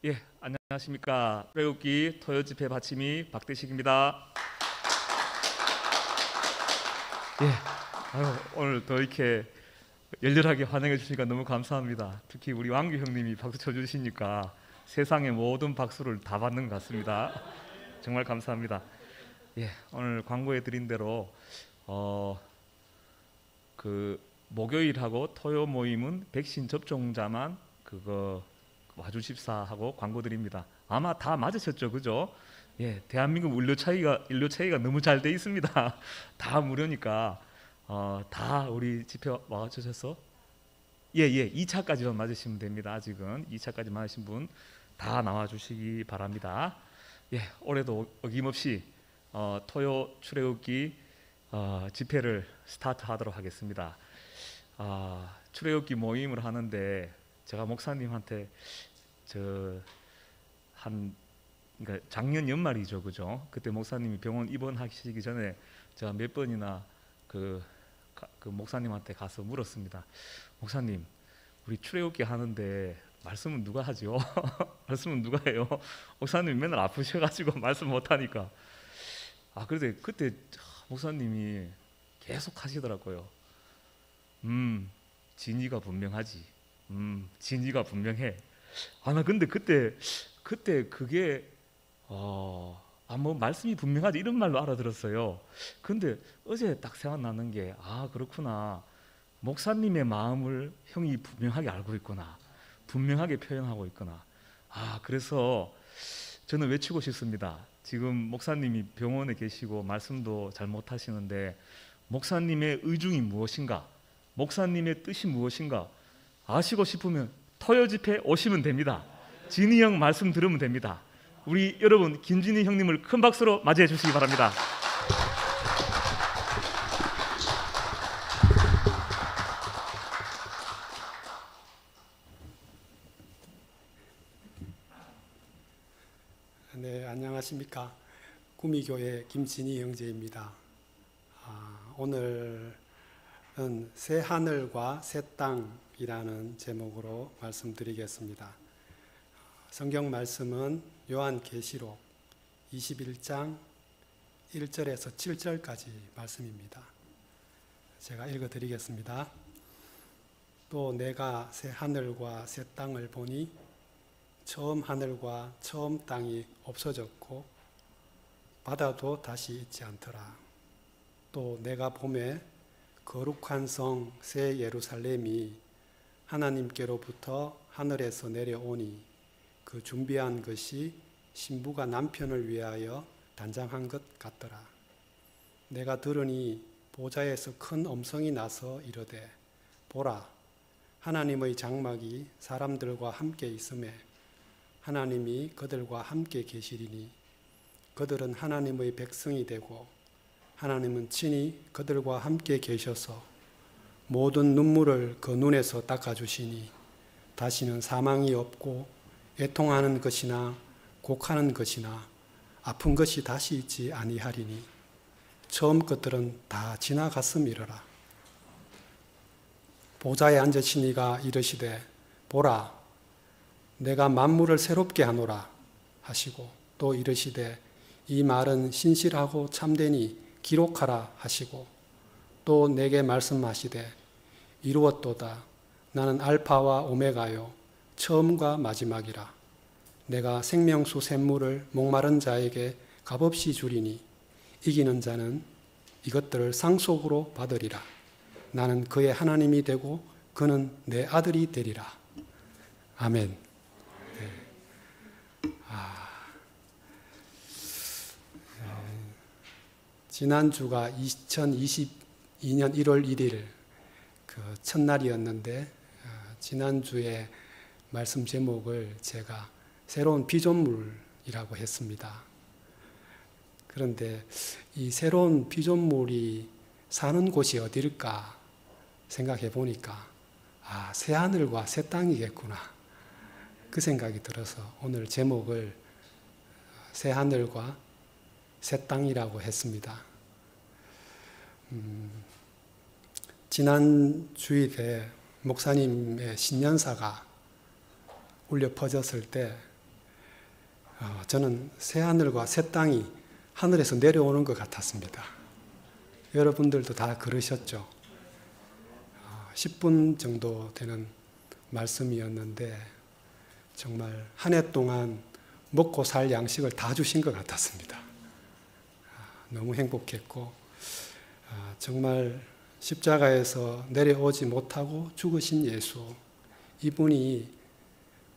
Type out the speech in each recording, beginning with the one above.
예, 안녕하십니까. 출애굽기 토요 집회 받침이 박대식입니다. 예, 오늘 더 이렇게 열렬하게 환영해 주시니까 너무 감사합니다. 특히 우리 왕규 형님이 박수 쳐주시니까 세상의 모든 박수를 다 받는 것 같습니다. 정말 감사합니다. 예, 오늘 광고해 드린 대로 목요일하고 토요 모임은 백신 접종자만 그거 와주십사 하고 광고 드립니다. 아마 다 맞으셨죠, 그죠? 예, 대한민국 인료 차이가 너무 잘 돼 있습니다. 다 무료니까 다 우리 집회 와주셔서 예, 2차까지만 맞으시면 됩니다. 아직은 2차까지 맞으신 분 다 나와주시기 바랍니다. 예, 올해도 어김없이 토요 출애굽기 집회를 스타트하도록 하겠습니다. 출애굽기 모임을 하는데 제가 목사님한테 그러니까 작년 연말이죠, 그죠? 그때 목사님이 병원 입원하시기 전에 제가 몇 번이나 그 목사님한테 가서 물었습니다. 목사님, 우리 출애굽기 하는데 말씀은 누가 하죠? 말씀은 누가 해요? 목사님이 맨날 아프셔가지고 말씀 못하니까. 그런데 그때 목사님이 계속 하시더라고요. 진이가 분명하지. 진이가 분명해. 나 근데 그때 그게 뭐 말씀이 분명하지 이런 말로 알아들었어요. 근데 어제 딱 생각나는 게 그렇구나. 목사님의 마음을 형이 분명하게 알고 있구나. 분명하게 표현하고 있구나. 그래서 저는 외치고 싶습니다. 지금 목사님이 병원에 계시고 말씀도 잘 못하시는데 목사님의 의중이 무엇인가? 목사님의 뜻이 무엇인가? 아시고 싶으면 토요 집회 오시면 됩니다. 진이 형 말씀 들으면 됩니다. 우리 여러분 김진희 형님을 큰 박수로 맞이해 주시기 바랍니다. 네, 안녕하십니까. 구미교회 김진희 형제입니다. 오늘은 새 하늘과 새 땅이라는 제목으로 말씀드리겠습니다. 성경 말씀은 요한계시록 21장 1절에서 7절까지 말씀입니다. 제가 읽어드리겠습니다. 또 내가 새 하늘과 새 땅을 보니 처음 하늘과 처음 땅이 없어졌고 바다도 다시 있지 않더라. 또 내가 보매 거룩한 성 새 예루살렘이 하나님께로부터 하늘에서 내려오니 그 준비한 것이 신부가 남편을 위하여 단장한 것 같더라. 내가 들으니 보좌에서 큰 음성이 나서 이르되 보라, 하나님의 장막이 사람들과 함께 있음에 하나님이 그들과 함께 계시리니 그들은 하나님의 백성이 되고 하나님은 친히 그들과 함께 계셔서 모든 눈물을 그 눈에서 닦아주시니 다시는 사망이 없고 애통하는 것이나 곡하는 것이나 아픈 것이 다시 있지 아니하리니 처음 것들은 다 지나갔음이러라. 보좌에 앉으신 이가 이르시되 보라, 내가 만물을 새롭게 하노라 하시고 또 이르시되 이 말은 신실하고 참되니 기록하라 하시고 또 내게 말씀하시되 이루었도다. 나는 알파와 오메가요 처음과 마지막이라. 내가 생명수 샘물을 목마른 자에게 값없이 주리니 이기는 자는 이것들을 상속으로 받으리라. 나는 그의 하나님이 되고 그는 내 아들이 되리라. 아멘. 지난주가 2022년 1월 1일 그 첫날이었는데 지난주에 말씀 제목을 제가 새로운 피조물이라고 했습니다. 그런데 이 새로운 피조물이 사는 곳이 어디일까 생각해 보니까 새 하늘과 새 땅이겠구나 그 생각이 들어서 오늘 제목을 새 하늘과 새 땅이라고 했습니다. 지난 주일에 목사님의 신년사가 울려 퍼졌을 때 저는 새 하늘과 새 땅이 하늘에서 내려오는 것 같았습니다. 여러분들도 다 그러셨죠? 10분 정도 되는 말씀이었는데 정말 한 해 동안 먹고 살 양식을 다 주신 것 같았습니다. 너무 행복했고 정말 십자가에서 내려오지 못하고 죽으신 예수, 이분이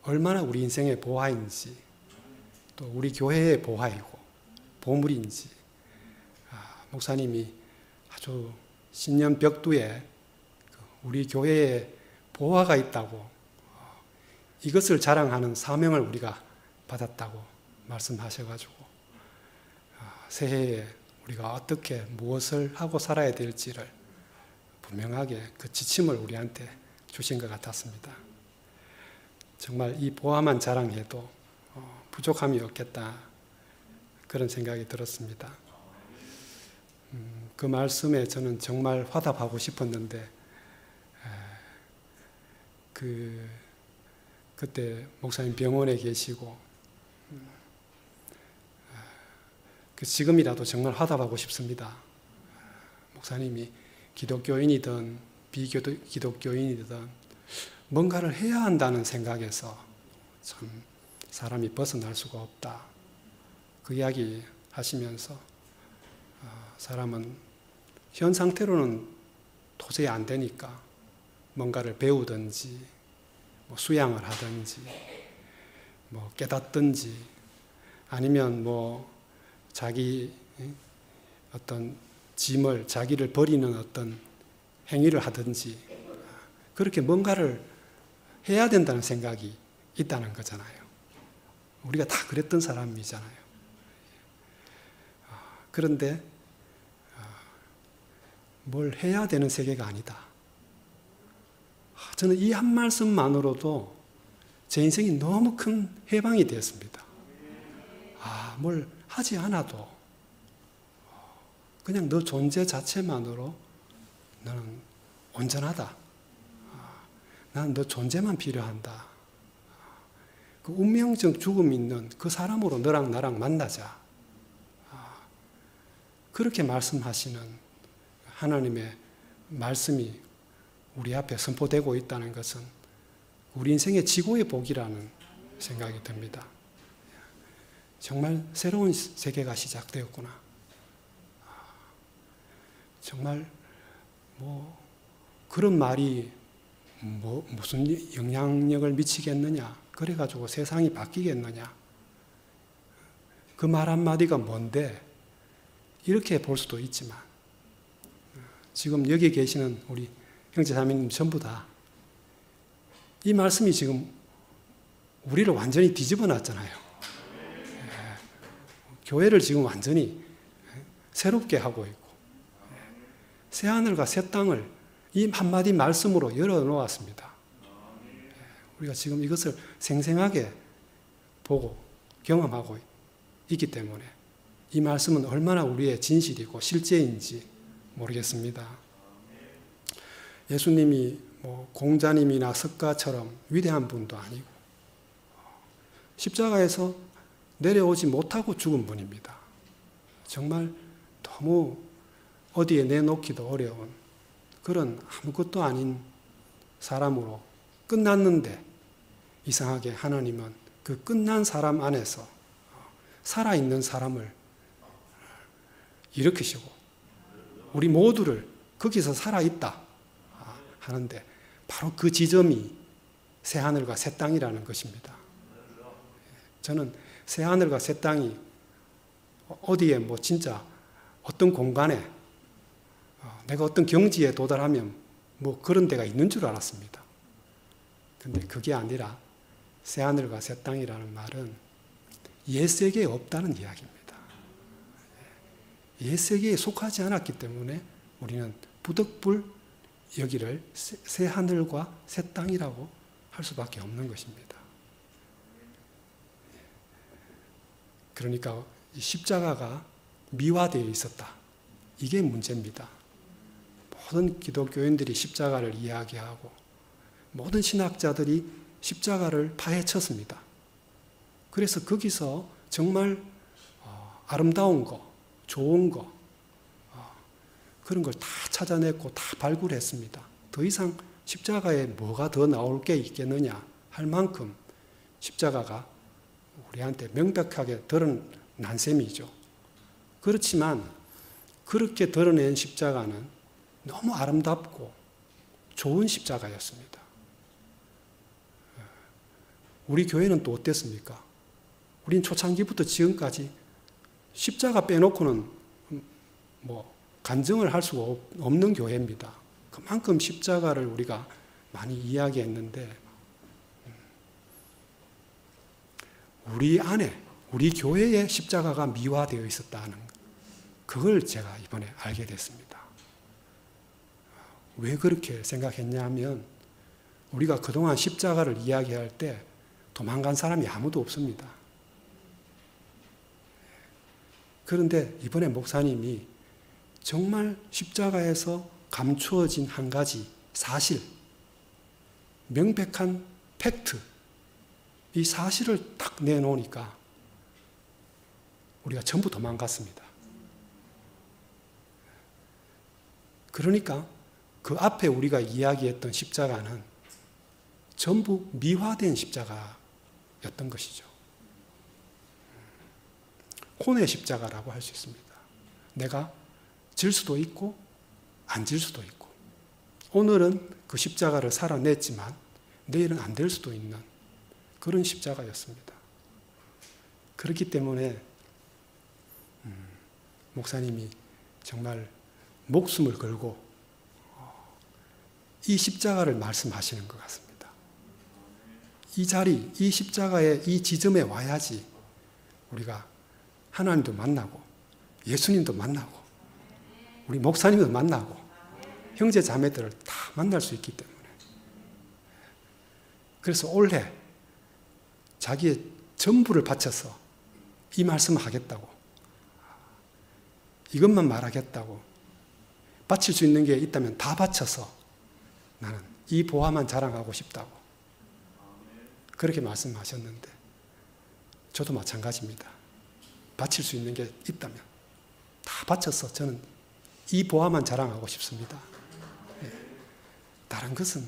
얼마나 우리 인생의 보화인지, 또 우리 교회의 보화이고 보물인지, 목사님이 아주 신년 벽두에 우리 교회에 보화가 있다고, 이것을 자랑하는 사명을 우리가 받았다고 말씀하셔가지고 새해에 우리가 어떻게 무엇을 하고 살아야 될지를 분명하게 그 지침을 우리한테 주신 것 같았습니다. 정말 이 보화만 자랑해도 부족함이 없겠다, 그런 생각이 들었습니다. 그 말씀에 저는 정말 화답하고 싶었는데 그때 목사님 병원에 계시고 지금이라도 정말 화답하고 싶습니다. 목사님이 기독교인이든 비기독교인이든 뭔가를 해야 한다는 생각에서 참 사람이 벗어날 수가 없다, 그 이야기 하시면서 사람은 현 상태로는 도저히 안 되니까 뭔가를 배우든지 수양을 하든지 깨닫든지 아니면 자기 어떤 짐을, 자기를 버리는 어떤 행위를 하든지 그렇게 뭔가를 해야 된다는 생각이 있다는 거잖아요. 우리가 다 그랬던 사람이잖아요. 그런데 뭘 해야 되는 세계가 아니다. 저는 이 한 말씀만으로도 제 인생이 너무 큰 해방이 되었습니다. 뭘 하지 않아도 그냥 너 존재 자체만으로 너는 온전하다. 나는 너 존재만 필요한다. 그 운명적 죽음 있는 그 사람으로 너랑 나랑 만나자. 그렇게 말씀하시는 하나님의 말씀이 우리 앞에 선포되고 있다는 것은 우리 인생의 지고의 복이라는 생각이 듭니다. 정말 새로운 세계가 시작되었구나. 정말 그런 말이 무슨 영향력을 미치겠느냐, 그래가지고 세상이 바뀌겠느냐, 그 말 한마디가 뭔데, 이렇게 볼 수도 있지만 지금 여기 계시는 우리 형제자매님 전부 다 이 말씀이 지금 우리를 완전히 뒤집어 놨잖아요. 교회를 지금 완전히 새롭게 하고 있고 새 하늘과 새 땅을 이 한마디 말씀으로 열어놓았습니다. 우리가 지금 이것을 생생하게 보고 경험하고 있기 때문에 이 말씀은 얼마나 우리의 진실이고 실제인지 모르겠습니다. 예수님이 공자님이나 석가처럼 위대한 분도 아니고 십자가에서 내려오지 못하고 죽은 분입니다. 정말 너무 어디에 내놓기도 어려운 그런 아무것도 아닌 사람으로 끝났는데, 이상하게 하나님은 그 끝난 사람 안에서 살아있는 사람을 일으키시고 우리 모두를 거기서 살아있다 하는데 바로 그 지점이 새하늘과 새 땅이라는 것입니다. 저는 새하늘과 새 땅이 어디에 진짜 어떤 공간에 내가 어떤 경지에 도달하면 그런 데가 있는 줄 알았습니다. 근데 그게 아니라 새하늘과 새 땅이라는 말은 옛세계에 없다는 이야기입니다. 옛세계에 속하지 않았기 때문에 우리는 부득불 여기를 새 하늘과 새 땅이라고 할 수밖에 없는 것입니다. 그러니까 이 십자가가 미화되어 있었다. 이게 문제입니다. 모든 기독교인들이 십자가를 이야기하고 모든 신학자들이 십자가를 파헤쳤습니다. 그래서 거기서 정말 아름다운 거, 좋은 거, 그런 걸 다 찾아냈고 다 발굴했습니다. 더 이상 십자가에 뭐가 더 나올 게 있겠느냐 할 만큼 십자가가 우리한테 명백하게 드러난 셈이죠. 그렇지만 그렇게 드러낸 십자가는 너무 아름답고 좋은 십자가였습니다. 우리 교회는 또 어땠습니까? 우린 초창기부터 지금까지 십자가 빼놓고는 간증을 할 수가 없는 교회입니다. 그만큼 십자가를 우리가 많이 이야기했는데 우리 안에 우리 교회에 십자가가 미화되어 있었다는 그걸 제가 이번에 알게 됐습니다. 왜 그렇게 생각했냐 하면 우리가 그동안 십자가를 이야기할 때 도망간 사람이 아무도 없습니다. 그런데 이번에 목사님이 정말 십자가에서 감추어진 한 가지 사실, 명백한 팩트, 이 사실을 딱 내놓으니까 우리가 전부 도망갔습니다. 그러니까 그 앞에 우리가 이야기했던 십자가는 전부 미화된 십자가였던 것이죠. 혼의 십자가라고 할 수 있습니다. 내가 질 수도 있고 안 질 수도 있고 오늘은 그 십자가를 살아냈지만 내일은 안 될 수도 있는 그런 십자가였습니다. 그렇기 때문에 목사님이 정말 목숨을 걸고 이 십자가를 말씀하시는 것 같습니다. 이 자리, 이 십자가의 이 지점에 와야지 우리가 하나님도 만나고 예수님도 만나고 우리 목사님도 만나고 형제 자매들을 다 만날 수 있기 때문에 그래서 올해 자기의 전부를 바쳐서 이 말씀을 하겠다고 이것만 말하겠다고 바칠 수 있는 게 있다면 다 바쳐서 나는 이 보화만 자랑하고 싶다고 그렇게 말씀하셨는데 저도 마찬가지입니다. 바칠 수 있는 게 있다면 다 바쳐서 저는 이 보화만 자랑하고 싶습니다. 다른 것은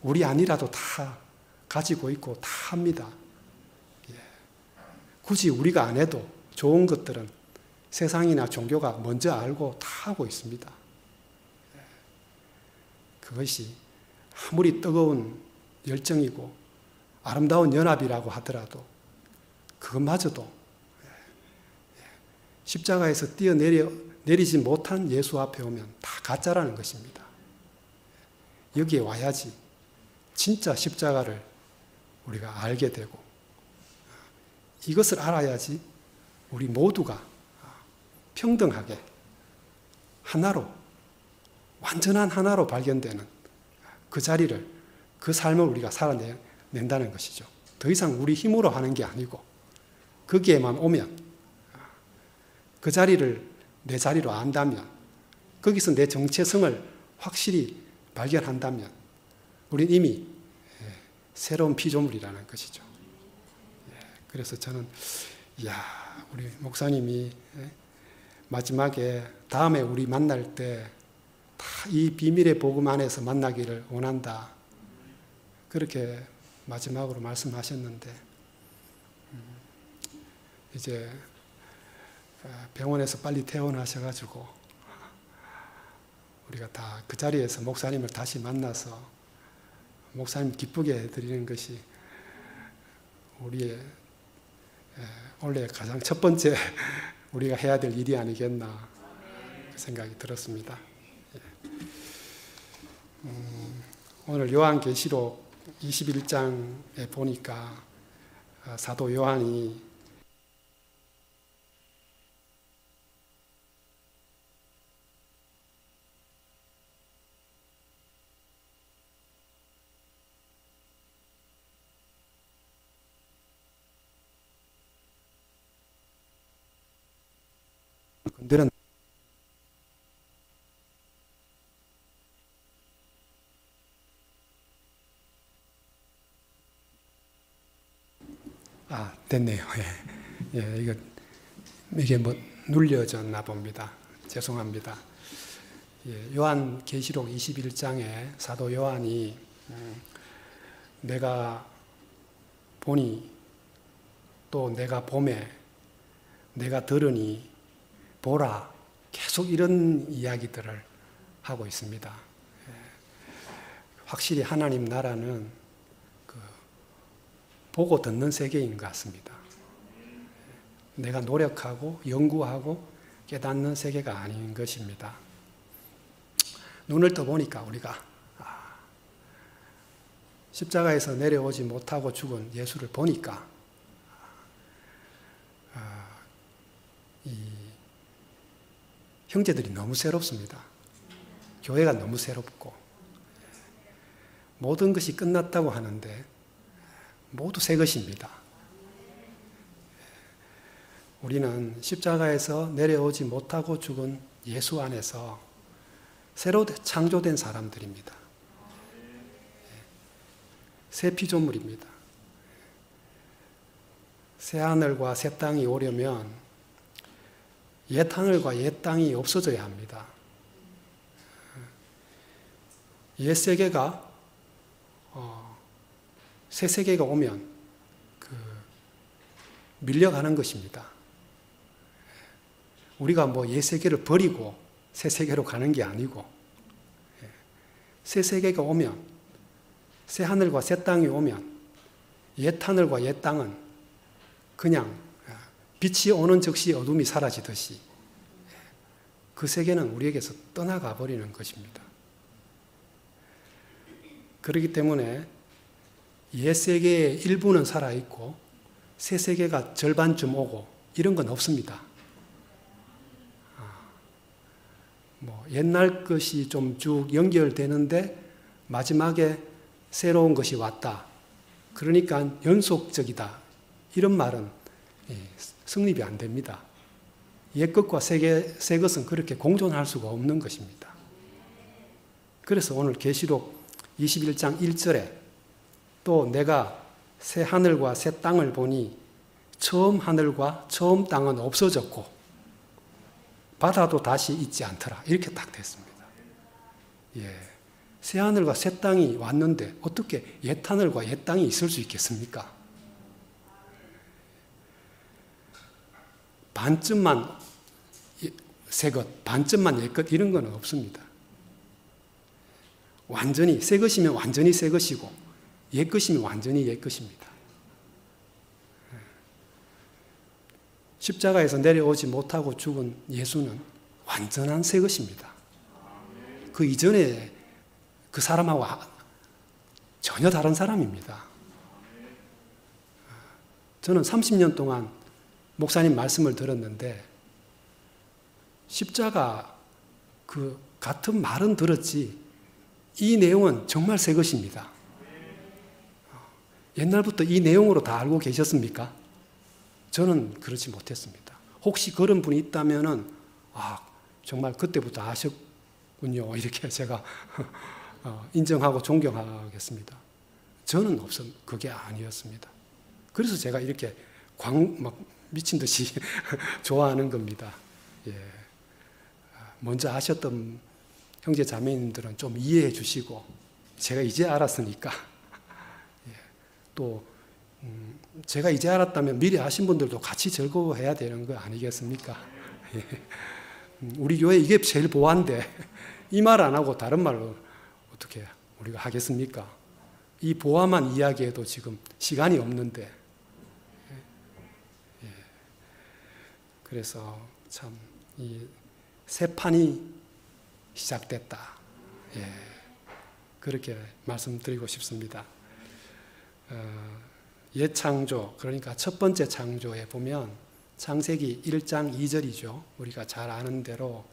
우리 아니라도 다 가지고 있고 다 합니다. 굳이 우리가 안 해도 좋은 것들은 세상이나 종교가 먼저 알고 다 하고 있습니다. 그것이 아무리 뜨거운 열정이고 아름다운 연합이라고 하더라도 그것마저도 십자가에서 뛰어내리지 못한 예수 앞에 오면 다 가짜라는 것입니다. 여기에 와야지 진짜 십자가를 우리가 알게 되고 이것을 알아야지 우리 모두가 평등하게 하나로 완전한 하나로 발견되는 그 자리를 그 삶을 우리가 살아낸다는 것이죠. 더 이상 우리 힘으로 하는 게 아니고 거기에만 오면 그 자리를 내 자리로 안다면 거기서 내 정체성을 확실히 발견한다면 우린 이미 새로운 피조물이라는 것이죠. 그래서 저는 우리 목사님이 마지막에 다음에 우리 만날 때 다 이 비밀의 복음 안에서 만나기를 원한다. 그렇게 마지막으로 말씀하셨는데 이제 병원에서 빨리 퇴원하셔가지고 우리가 다 그 자리에서 목사님을 다시 만나서 목사님 기쁘게 해드리는 것이 우리의 원래 가장 첫 번째 우리가 해야 될 일이 아니겠나 그 생각이 들었습니다. 오늘 요한계시록 21장에 보니까 사도 요한이 건드는 됐네요. 이게 뭐 눌려졌나 봅니다. 죄송합니다. 요한계시록 21장에 사도 요한이 내가 보니 또 내가 보매 내가 들으니 보라 계속 이런 이야기들을 하고 있습니다. 확실히 하나님 나라는 보고 듣는 세계인 것 같습니다. 내가 노력하고 연구하고 깨닫는 세계가 아닌 것입니다. 눈을 떠보니까 우리가 십자가에서 내려오지 못하고 죽은 예수를 보니까 이 형제들이 너무 새롭습니다. 교회가 너무 새롭고 모든 것이 끝났다고 하는데 모두 새 것입니다. 우리는 십자가에서 내려오지 못하고 죽은 예수 안에서 새로 창조된 사람들입니다. 새 피조물입니다. 새 하늘과 새 땅이 오려면 옛 하늘과 옛 땅이 없어져야 합니다. 옛 세계가 새 세계가 오면 밀려가는 것입니다. 우리가 뭐 옛 세계를 버리고 새 세계로 가는 게 아니고 새 세계가 오면 새 하늘과 새 땅이 오면 옛 하늘과 옛 땅은 그냥 빛이 오는 즉시 어둠이 사라지듯이 그 세계는 우리에게서 떠나가 버리는 것입니다. 그렇기 때문에 옛 세계의 일부는 살아있고 새 세계가 절반쯤 오고 이런 건 없습니다. 옛날 것이 좀 쭉 연결되는데 마지막에 새로운 것이 왔다. 그러니까 연속적이다. 이런 말은 성립이 안 됩니다. 옛 것과 새 것은 그렇게 공존할 수가 없는 것입니다. 그래서 오늘 계시록 21장 1절에 또 내가 새 하늘과 새 땅을 보니 처음 하늘과 처음 땅은 없어졌고 바다도 다시 있지 않더라. 이렇게 딱 됐습니다. 새 하늘과 새 땅이 왔는데 어떻게 옛 하늘과 옛 땅이 있을 수 있겠습니까? 반쯤만 새 것, 반쯤만 옛 것 이런 건 없습니다. 완전히 새 것이면 완전히 새 것이고 옛 것이면 완전히 옛 것입니다. 십자가에서 내려오지 못하고 죽은 예수는 완전한 새 것입니다. 그 이전에 그 사람하고 전혀 다른 사람입니다. 저는 30년 동안 목사님 말씀을 들었는데 십자가 그 같은 말은 들었지 이 내용은 정말 새 것입니다. 옛날부터 이 내용으로 다 알고 계셨습니까? 저는 그렇지 못했습니다. 혹시 그런 분이 있다면은 정말 그때부터 아셨군요. 이렇게 제가 인정하고 존경하겠습니다. 저는 그게 아니었습니다. 그래서 제가 이렇게 막 미친 듯이 좋아하는 겁니다. 먼저 아셨던 형제 자매님들은 좀 이해해 주시고 제가 이제 알았으니까 또 제가 이제 알았다면 미리 아신 분들도 같이 즐거워해야 되는 거 아니겠습니까? 우리 교회 이게 제일 보안데 이 말 안 하고 다른 말로 어떻게 우리가 하겠습니까? 이 보아만 이야기해도 지금 시간이 없는데 그래서 참 이 새 판이 시작됐다. 그렇게 말씀드리고 싶습니다. 옛 창조, 그러니까 첫 번째 창조에 보면 창세기 1장 2절이죠. 우리가 잘 아는 대로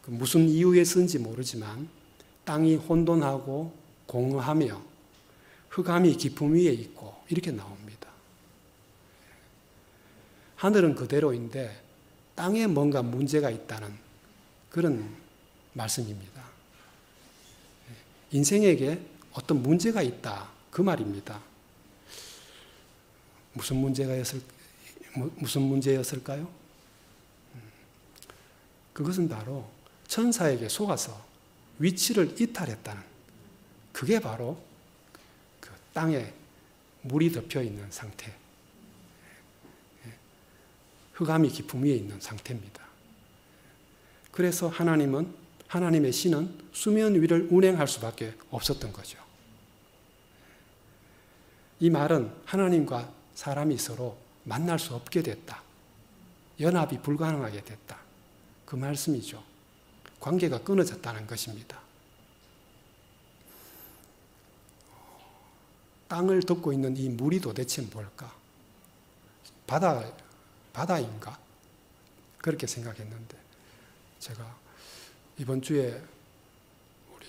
무슨 이유에 쓴지 모르지만 땅이 혼돈하고 공허하며 흑암이 깊음 위에 있고 이렇게 나옵니다. 하늘은 그대로인데 땅에 뭔가 문제가 있다는 그런 말씀입니다. 인생에게 어떤 문제가 있다 그 말입니다. 무슨 문제였을까요? 그것은 바로 천사에게 속아서 위치를 이탈했다는, 그게 바로 그 땅에 물이 덮여 있는 상태, 흑암이 깊음 위에 있는 상태입니다. 그래서 하나님의 신은 수면 위를 운행할 수밖에 없었던 거죠. 이 말은 하나님과 사람이 서로 만날 수 없게 됐다. 연합이 불가능하게 됐다. 그 말씀이죠. 관계가 끊어졌다는 것입니다. 땅을 덮고 있는 이 물이 도대체 뭘까? 바다인가? 그렇게 생각했는데, 제가 이번 주에 우리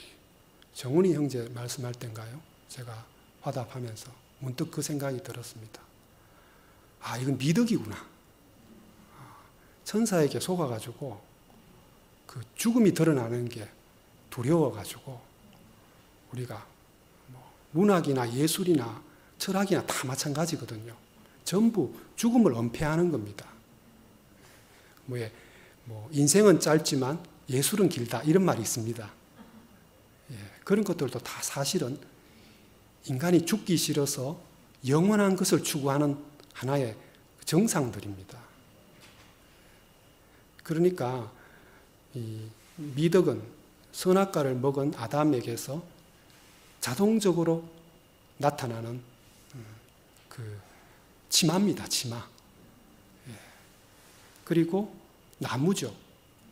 정훈이 형제 말씀할 때인가요? 제가 화답하면서 문득 그 생각이 들었습니다. 아, 이건 미덕이구나. 천사에게 속아가지고 그 죽음이 드러나는 게 두려워가지고 우리가 문학이나 예술이나 철학이나 다 마찬가지거든요. 전부 죽음을 은폐하는 겁니다. 인생은 짧지만 예술은 길다, 이런 말이 있습니다. 그런 것들도 다 사실은 인간이 죽기 싫어서 영원한 것을 추구하는 하나의 정상들입니다. 그러니까 이 미덕은 선악과를 먹은 아담에게서 자동적으로 나타나는 그 치마입니다. 치마. 그리고 나무죠.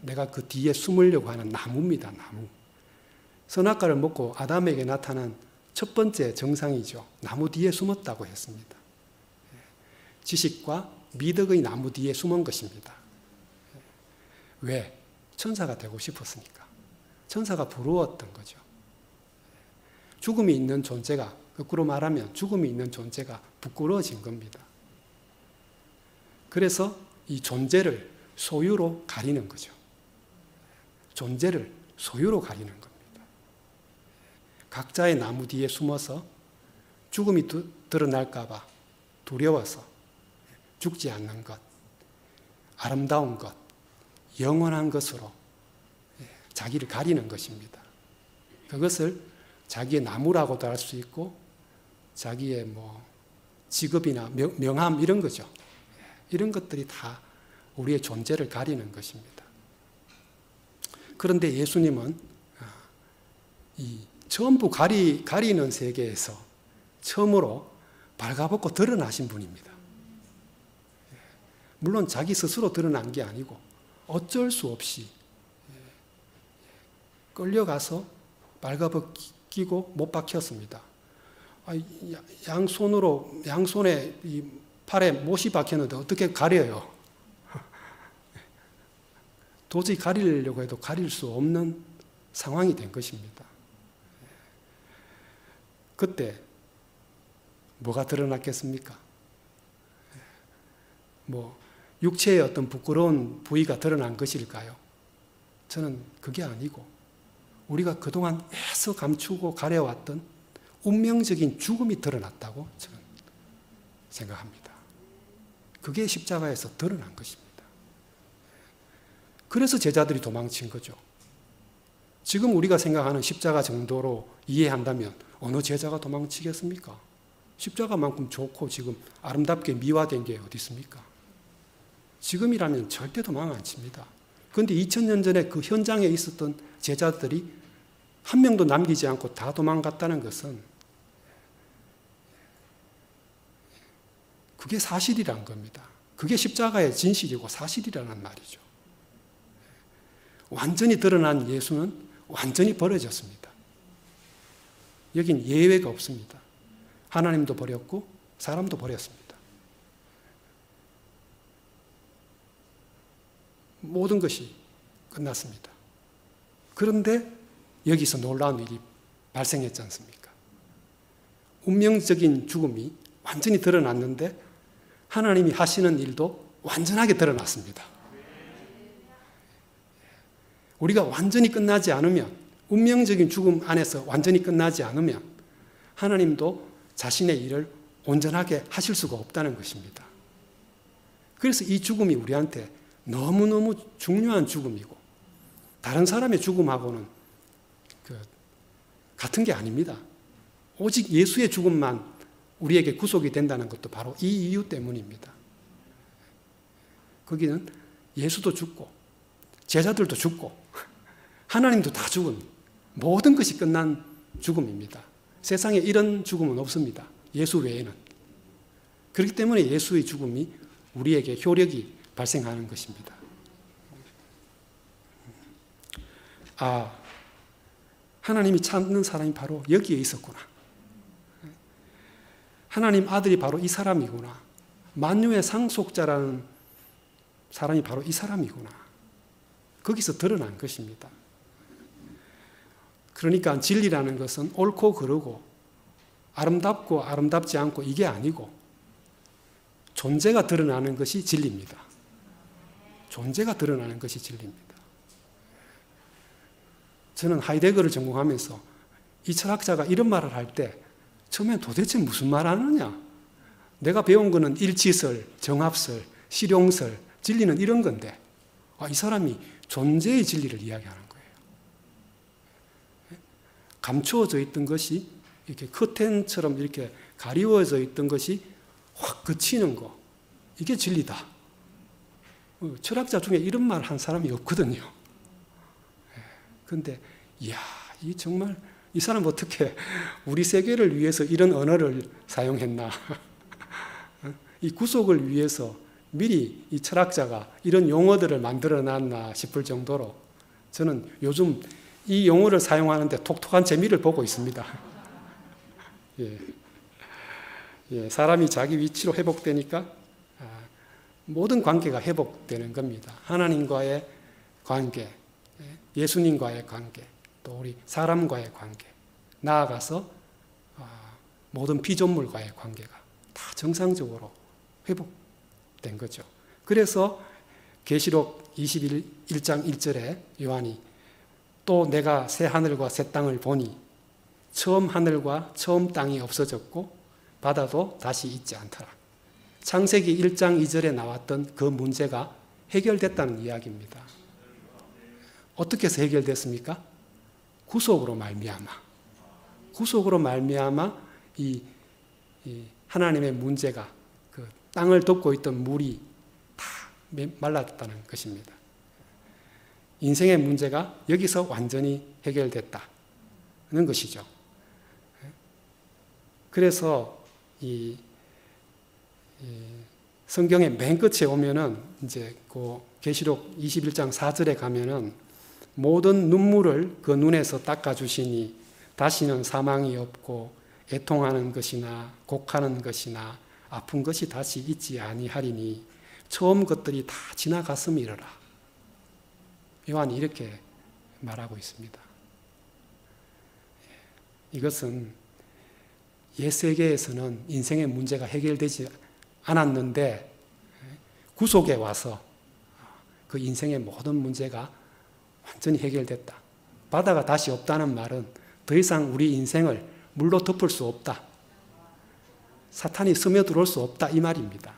내가 그 뒤에 숨으려고 하는 나무입니다. 나무. 선악과를 먹고 아담에게 나타난 첫 번째 정상이죠. 나무 뒤에 숨었다고 했습니다. 지식과 미덕의 나무 뒤에 숨은 것입니다. 왜? 천사가 되고 싶었으니까. 천사가 부러웠던 거죠. 죽음이 있는 존재가, 거꾸로 말하면 죽음이 있는 존재가 부끄러워진 겁니다. 그래서 이 존재를 소유로 가리는 거죠. 존재를 소유로 가리는 겁니다. 각자의 나무 뒤에 숨어서 죽음이 드러날까 봐 두려워서 죽지 않는 것, 아름다운 것, 영원한 것으로 자기를 가리는 것입니다. 그것을 자기의 나무라고도 할 수 있고 자기의 직업이나 명함 이런 거죠. 이런 것들이 다 우리의 존재를 가리는 것입니다. 그런데 예수님은 이 전부 가리는 세계에서 처음으로 발가벗고 드러나신 분입니다. 물론 자기 스스로 드러난 게 아니고 어쩔 수 없이 끌려가서 발가벗기고 못 박혔습니다. 양손에 이 팔에 못이 박혔는데 어떻게 가려요? 도저히 가리려고 해도 가릴 수 없는 상황이 된 것입니다. 그때 뭐가 드러났겠습니까? 육체의 어떤 부끄러운 부위가 드러난 것일까요? 저는 그게 아니고 우리가 그동안 애써 감추고 가려왔던 운명적인 죽음이 드러났다고 저는 생각합니다. 그게 십자가에서 드러난 것입니다. 그래서 제자들이 도망친 거죠. 지금 우리가 생각하는 십자가 정도로 이해한다면 어느 제자가 도망치겠습니까? 십자가만큼 좋고 지금 아름답게 미화된 게 어디 있습니까? 지금이라면 절대 도망 안 칩니다. 그런데 2000년 전에 그 현장에 있었던 제자들이 한 명도 남기지 않고 다 도망갔다는 것은 그게 사실이란 겁니다. 그게 십자가의 진실이고 사실이라는 말이죠. 완전히 드러난 예수는 완전히 버려졌습니다. 여긴 예외가 없습니다. 하나님도 버렸고 사람도 버렸습니다. 모든 것이 끝났습니다. 그런데 여기서 놀라운 일이 발생했지 않습니까? 운명적인 죽음이 완전히 드러났는데 하나님이 하시는 일도 완전하게 드러났습니다. 우리가 완전히 끝나지 않으면, 운명적인 죽음 안에서 완전히 끝나지 않으면 하나님도 자신의 일을 온전하게 하실 수가 없다는 것입니다. 그래서 이 죽음이 우리한테 너무너무 중요한 죽음이고 다른 사람의 죽음하고는 같은 게 아닙니다. 오직 예수의 죽음만 우리에게 구속이 된다는 것도 바로 이 이유 때문입니다. 거기는 예수도 죽고 제자들도 죽고 하나님도 다 죽은 모든 것이 끝난 죽음입니다. 세상에 이런 죽음은 없습니다. 예수 외에는. 그렇기 때문에 예수의 죽음이 우리에게 효력이 발생하는 것입니다. 하나님이 찾는 사람이 바로 여기에 있었구나. 하나님 아들이 바로 이 사람이구나. 만유의 상속자라는 사람이 바로 이 사람이구나. 거기서 드러난 것입니다. 그러니까 진리라는 것은 옳고 그르고 아름답고 아름답지 않고 이게 아니고 존재가 드러나는 것이 진리입니다. 존재가 드러나는 것이 진리입니다. 저는 하이데거를 전공하면서 이 철학자가 이런 말을 할 때 처음에 도대체 무슨 말 하느냐? 내가 배운 거는 일치설, 정합설, 실용설, 진리는 이런 건데 이 사람이 존재의 진리를 이야기하는 거예요. 감추어져 있던 것이 이렇게 커튼처럼 이렇게 가리워져 있던 것이 확 그치는 거. 이게 진리다. 철학자 중에 이런 말 한 사람이 없거든요. 그런데 이 정말 이 사람 어떻게 우리 세계를 위해서 이런 언어를 사용했나. 이 구속을 위해서 미리 이 철학자가 이런 용어들을 만들어 놨나 싶을 정도로 저는 요즘 이 용어를 사용하는데 독특한 재미를 보고 있습니다. 사람이 자기 위치로 회복되니까 모든 관계가 회복되는 겁니다. 하나님과의 관계, 예수님과의 관계, 또 우리 사람과의 관계, 나아가서 모든 피조물과의 관계가 다 정상적으로 회복된 거죠. 그래서 계시록 21장 1절에 요한이 또 내가 새 하늘과 새 땅을 보니 처음 하늘과 처음 땅이 없어졌고 바다도 다시 있지 않더라. 창세기 1장 2절에 나왔던 그 문제가 해결됐다는 이야기입니다. 어떻게 해서 해결됐습니까? 구속으로 말미암아. 구속으로 말미암아 이 하나님의 문제가 그 땅을 덮고 있던 물이 다 말랐다는 것입니다. 인생의 문제가 여기서 완전히 해결됐다는 것이죠. 그래서 이 성경의 맨 끝에 오면은 이제 그 계시록 21장 4절에 가면은 모든 눈물을 그 눈에서 닦아주시니 다시는 사망이 없고 애통하는 것이나 곡하는 것이나 아픈 것이 다시 있지 아니하리니 처음 것들이 다 지나갔음이러라. 요한이 이렇게 말하고 있습니다. 이것은 옛 세계에서는 인생의 문제가 해결되지 않았는데 구속에 와서 그 인생의 모든 문제가 완전히 해결됐다. 바다가 다시 없다는 말은 더 이상 우리 인생을 물로 덮을 수 없다. 사탄이 스며들어올 수 없다 이 말입니다.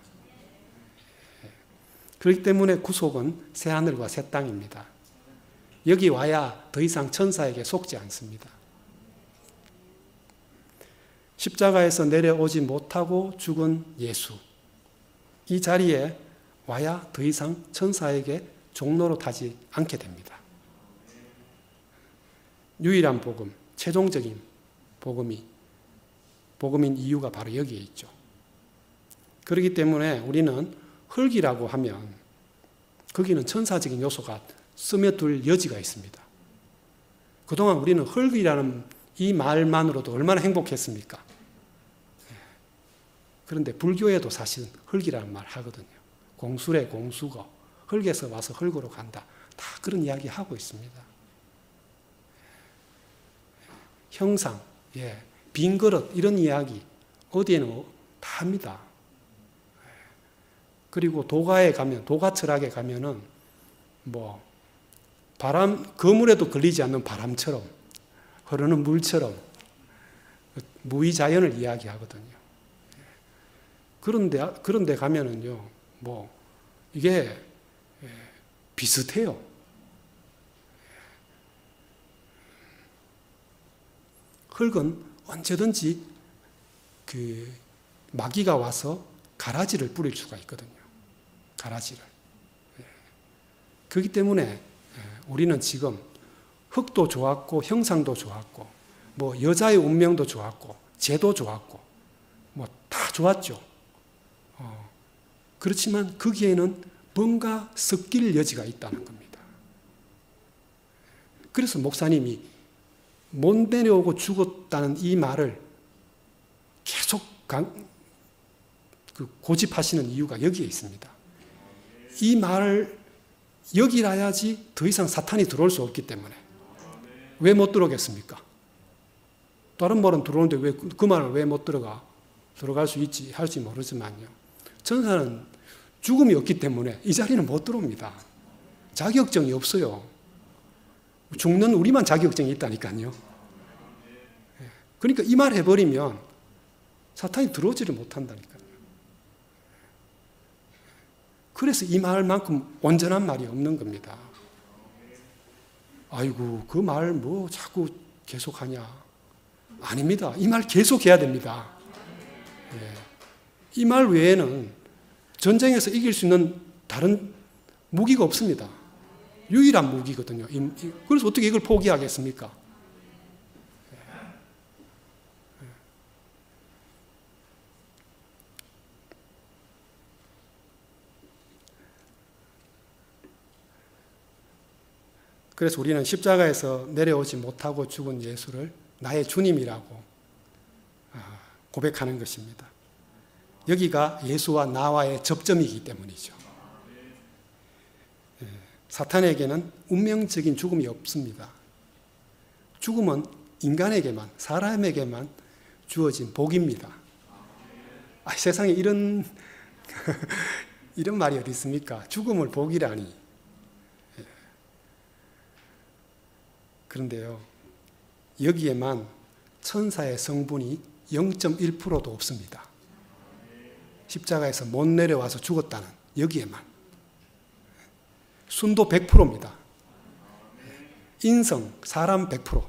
그렇기 때문에 구속은 새 하늘과 새 땅입니다. 여기 와야 더 이상 천사에게 속지 않습니다. 십자가에서 내려오지 못하고 죽은 예수. 이 자리에 와야 더 이상 천사에게 종로로 타지 않게 됩니다. 유일한 복음, 최종적인 복음인 이유가 바로 여기에 있죠. 그렇기 때문에 우리는 흙이라고 하면 거기는 천사적인 요소가 스며들 여지가 있습니다. 그동안 우리는 흙이라는 이 말만으로도 얼마나 행복했습니까? 그런데 불교에도 사실 흙이라는 말 하거든요. 공수래 공수거, 흙에서 와서 흙으로 간다. 다 그런 이야기 하고 있습니다. 형상, 빈 그릇 이런 이야기 어디에는 다 합니다. 그리고 도가에 가면, 도가 철학에 가면은 그물에도 걸리지 않는 바람처럼 흐르는 물처럼 무의 자연을 이야기하거든요. 그런데 가면은요, 뭐, 이게 비슷해요. 흙은 언제든지 그 마귀가 와서 가라지를 뿌릴 수가 있거든요. 가라지를. 그렇기 때문에 우리는 지금 흙도 좋았고 형상도 좋았고 뭐 여자의 운명도 좋았고 죄도 좋았고 뭐 다 좋았죠. 그렇지만 거기에는 뭔가 섞일 여지가 있다는 겁니다. 그래서 목사님이 못 내려오고 죽었다는 이 말을 계속 고집하시는 이유가 여기에 있습니다. 이 말을 여기라야지 더 이상 사탄이 들어올 수 없기 때문에. 왜 못 들어오겠습니까? 다른 말은 들어오는데 왜 그 말을 왜 못 들어가? 들어갈 수 있지, 할지 모르지만요. 천사는 죽음이 없기 때문에 이 자리는 못 들어옵니다. 자격증이 없어요. 죽는 우리만 자격증이 있다니까요. 그러니까 이 말 해버리면 사탄이 들어오지를 못한다니까요. 그래서 이 말만큼 온전한 말이 없는 겁니다. 아이고, 그 말 뭐 자꾸 계속하냐. 아닙니다. 이 말 계속해야 됩니다. 이 말 외에는 전쟁에서 이길 수 있는 다른 무기가 없습니다. 유일한 무기거든요. 그래서 어떻게 이걸 포기하겠습니까? 그래서 우리는 십자가에서 내려오지 못하고 죽은 예수를 나의 주님이라고 고백하는 것입니다. 여기가 예수와 나와의 접점이기 때문이죠. 사탄에게는 운명적인 죽음이 없습니다. 죽음은 인간에게만, 사람에게만 주어진 복입니다. 세상에 이런 말이 어디 있습니까? 죽음을 복이라니. 그런데요, 여기에만 천사의 성분이 0.1%도 없습니다. 십자가에서 못 내려와서 죽었다는 여기에만. 순도 100%입니다. 인성, 사람 100%,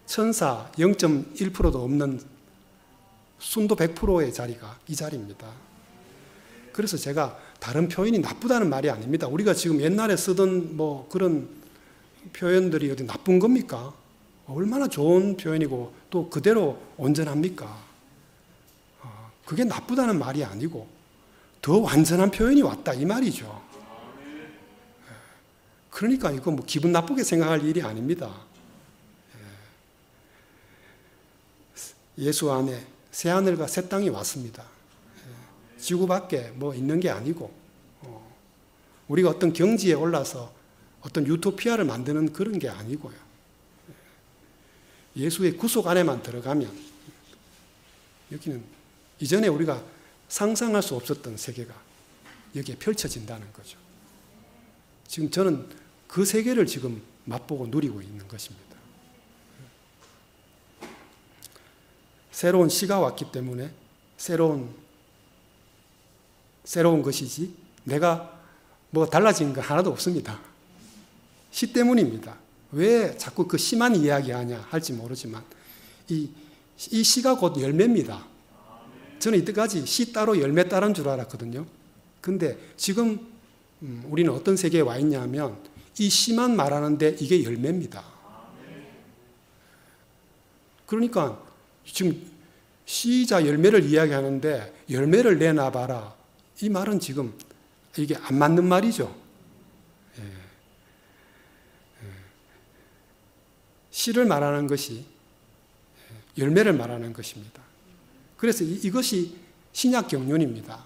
천사 0.1%도 없는 순도 100%의 자리가 이 자리입니다. 그래서 제가 다른 표현이 나쁘다는 말이 아닙니다. 우리가 지금 옛날에 쓰던 뭐 그런 표현들이 어디 나쁜 겁니까? 얼마나 좋은 표현이고 또 그대로 온전합니까? 그게 나쁘다는 말이 아니고 더 완전한 표현이 왔다 이 말이죠. 그러니까 이거 뭐 기분 나쁘게 생각할 일이 아닙니다. 예수 안에 새하늘과 새 땅이 왔습니다. 지구 밖에 뭐 있는 게 아니고 우리가 어떤 경지에 올라서 어떤 유토피아를 만드는 그런 게 아니고요. 예수의 구속 안에만 들어가면 여기는 이전에 우리가 상상할 수 없었던 세계가 여기에 펼쳐진다는 거죠. 지금 저는 그 세계를 지금 맛보고 누리고 있는 것입니다. 새로운 시가 왔기 때문에 새로운 것이지 내가 뭐 달라진 거 하나도 없습니다. 시 때문입니다. 왜 자꾸 그 시만 이야기하냐 할지 모르지만 이 시가 곧 열매입니다. 저는 이때까지 시 따로 열매 따른 줄 알았거든요. 근데 지금 우리는 어떤 세계에 와 있냐면 이 시만 말하는데 이게 열매입니다. 그러니까 지금 시자 열매를 이야기하는데 열매를 내놔봐라. 이 말은 지금 이게 안 맞는 말이죠. 시를 말하는 것이 열매를 말하는 것입니다. 그래서 이것이 신약 경륜입니다.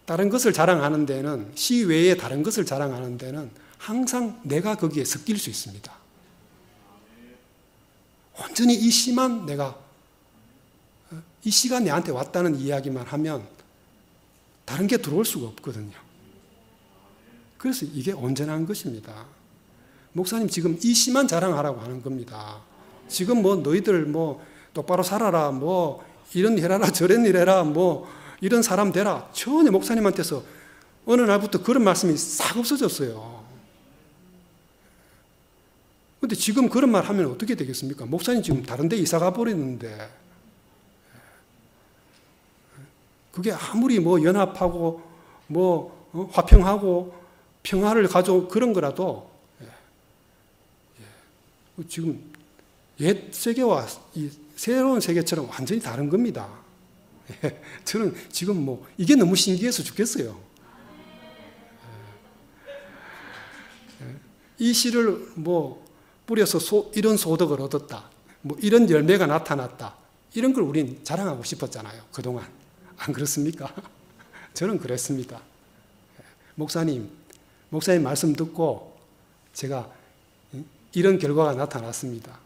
다른 것을 자랑하는 데는, 시 외에 다른 것을 자랑하는 데는 항상 내가 거기에 섞일 수 있습니다. 온전히 이 시만 이 시가 내한테 왔다는 이야기만 하면 다른 게 들어올 수가 없거든요. 그래서 이게 온전한 것입니다. 목사님 지금 이 시만 자랑하라고 하는 겁니다. 지금 뭐 너희들 뭐 똑바로 살아라 뭐 이런 일 해라, 저런 일 해라, 뭐 이런 사람 되라. 전혀 목사님한테서 어느 날부터 그런 말씀이 싹 없어졌어요. 근데 지금 그런 말 하면 어떻게 되겠습니까? 목사님 지금 다른 데 이사 가버렸는데, 그게 아무리 뭐 연합하고, 뭐, 화평하고, 평화를 가져 그런 거라도, 지금 옛 세계와 이 새로운 세계처럼 완전히 다른 겁니다. 저는 지금 뭐, 이게 너무 신기해서 죽겠어요. 이 씨를 뭐, 뿌려서 이런 소득을 얻었다. 뭐 이런 열매가 나타났다. 이런 걸 우린 자랑하고 싶었잖아요. 그동안. 안 그렇습니까? 저는 그랬습니다. 목사님 말씀 듣고 제가 이런 결과가 나타났습니다.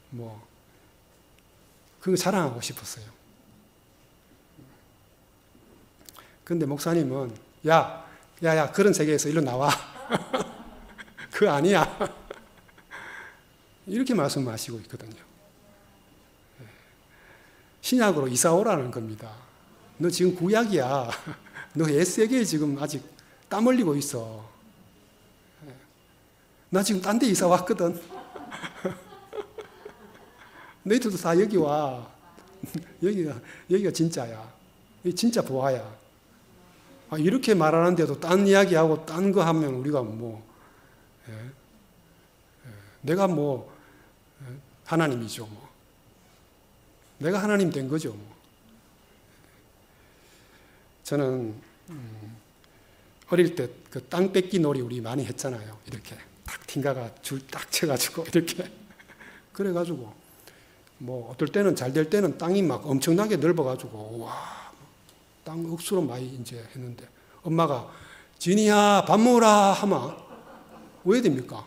뭐, 그거 자랑하고 싶었어요. 근데 목사님은, 야, 그런 세계에서 일로 나와. 그거 아니야. 이렇게 말씀하시고 있거든요. 신약으로 이사 오라는 겁니다. 너 지금 구약이야. 너 옛세계에 지금 아직 땀 흘리고 있어. 나 지금 딴 데 이사 왔거든. 너희들도 다 여기 와. 여기가 진짜야. 여기 진짜 보아야. 이렇게 말하는데도 딴 이야기하고 딴 거 하면 우리가 뭐, 내가 뭐, 하나님이죠, 뭐. 내가 하나님 된 거죠, 뭐. 저는, 어릴 때 그 땅 뺏기 놀이 우리 많이 했잖아요. 이렇게. 딱 팅가가 줄 딱 쳐가지고, 이렇게. 그래가지고, 뭐, 어떨 때는 잘 될 때는 땅이 막 엄청나게 넓어가지고, 와, 땅 억수로 많이 이제 했는데, 엄마가, 진이야, 밥 먹으라 하면, 왜 됩니까?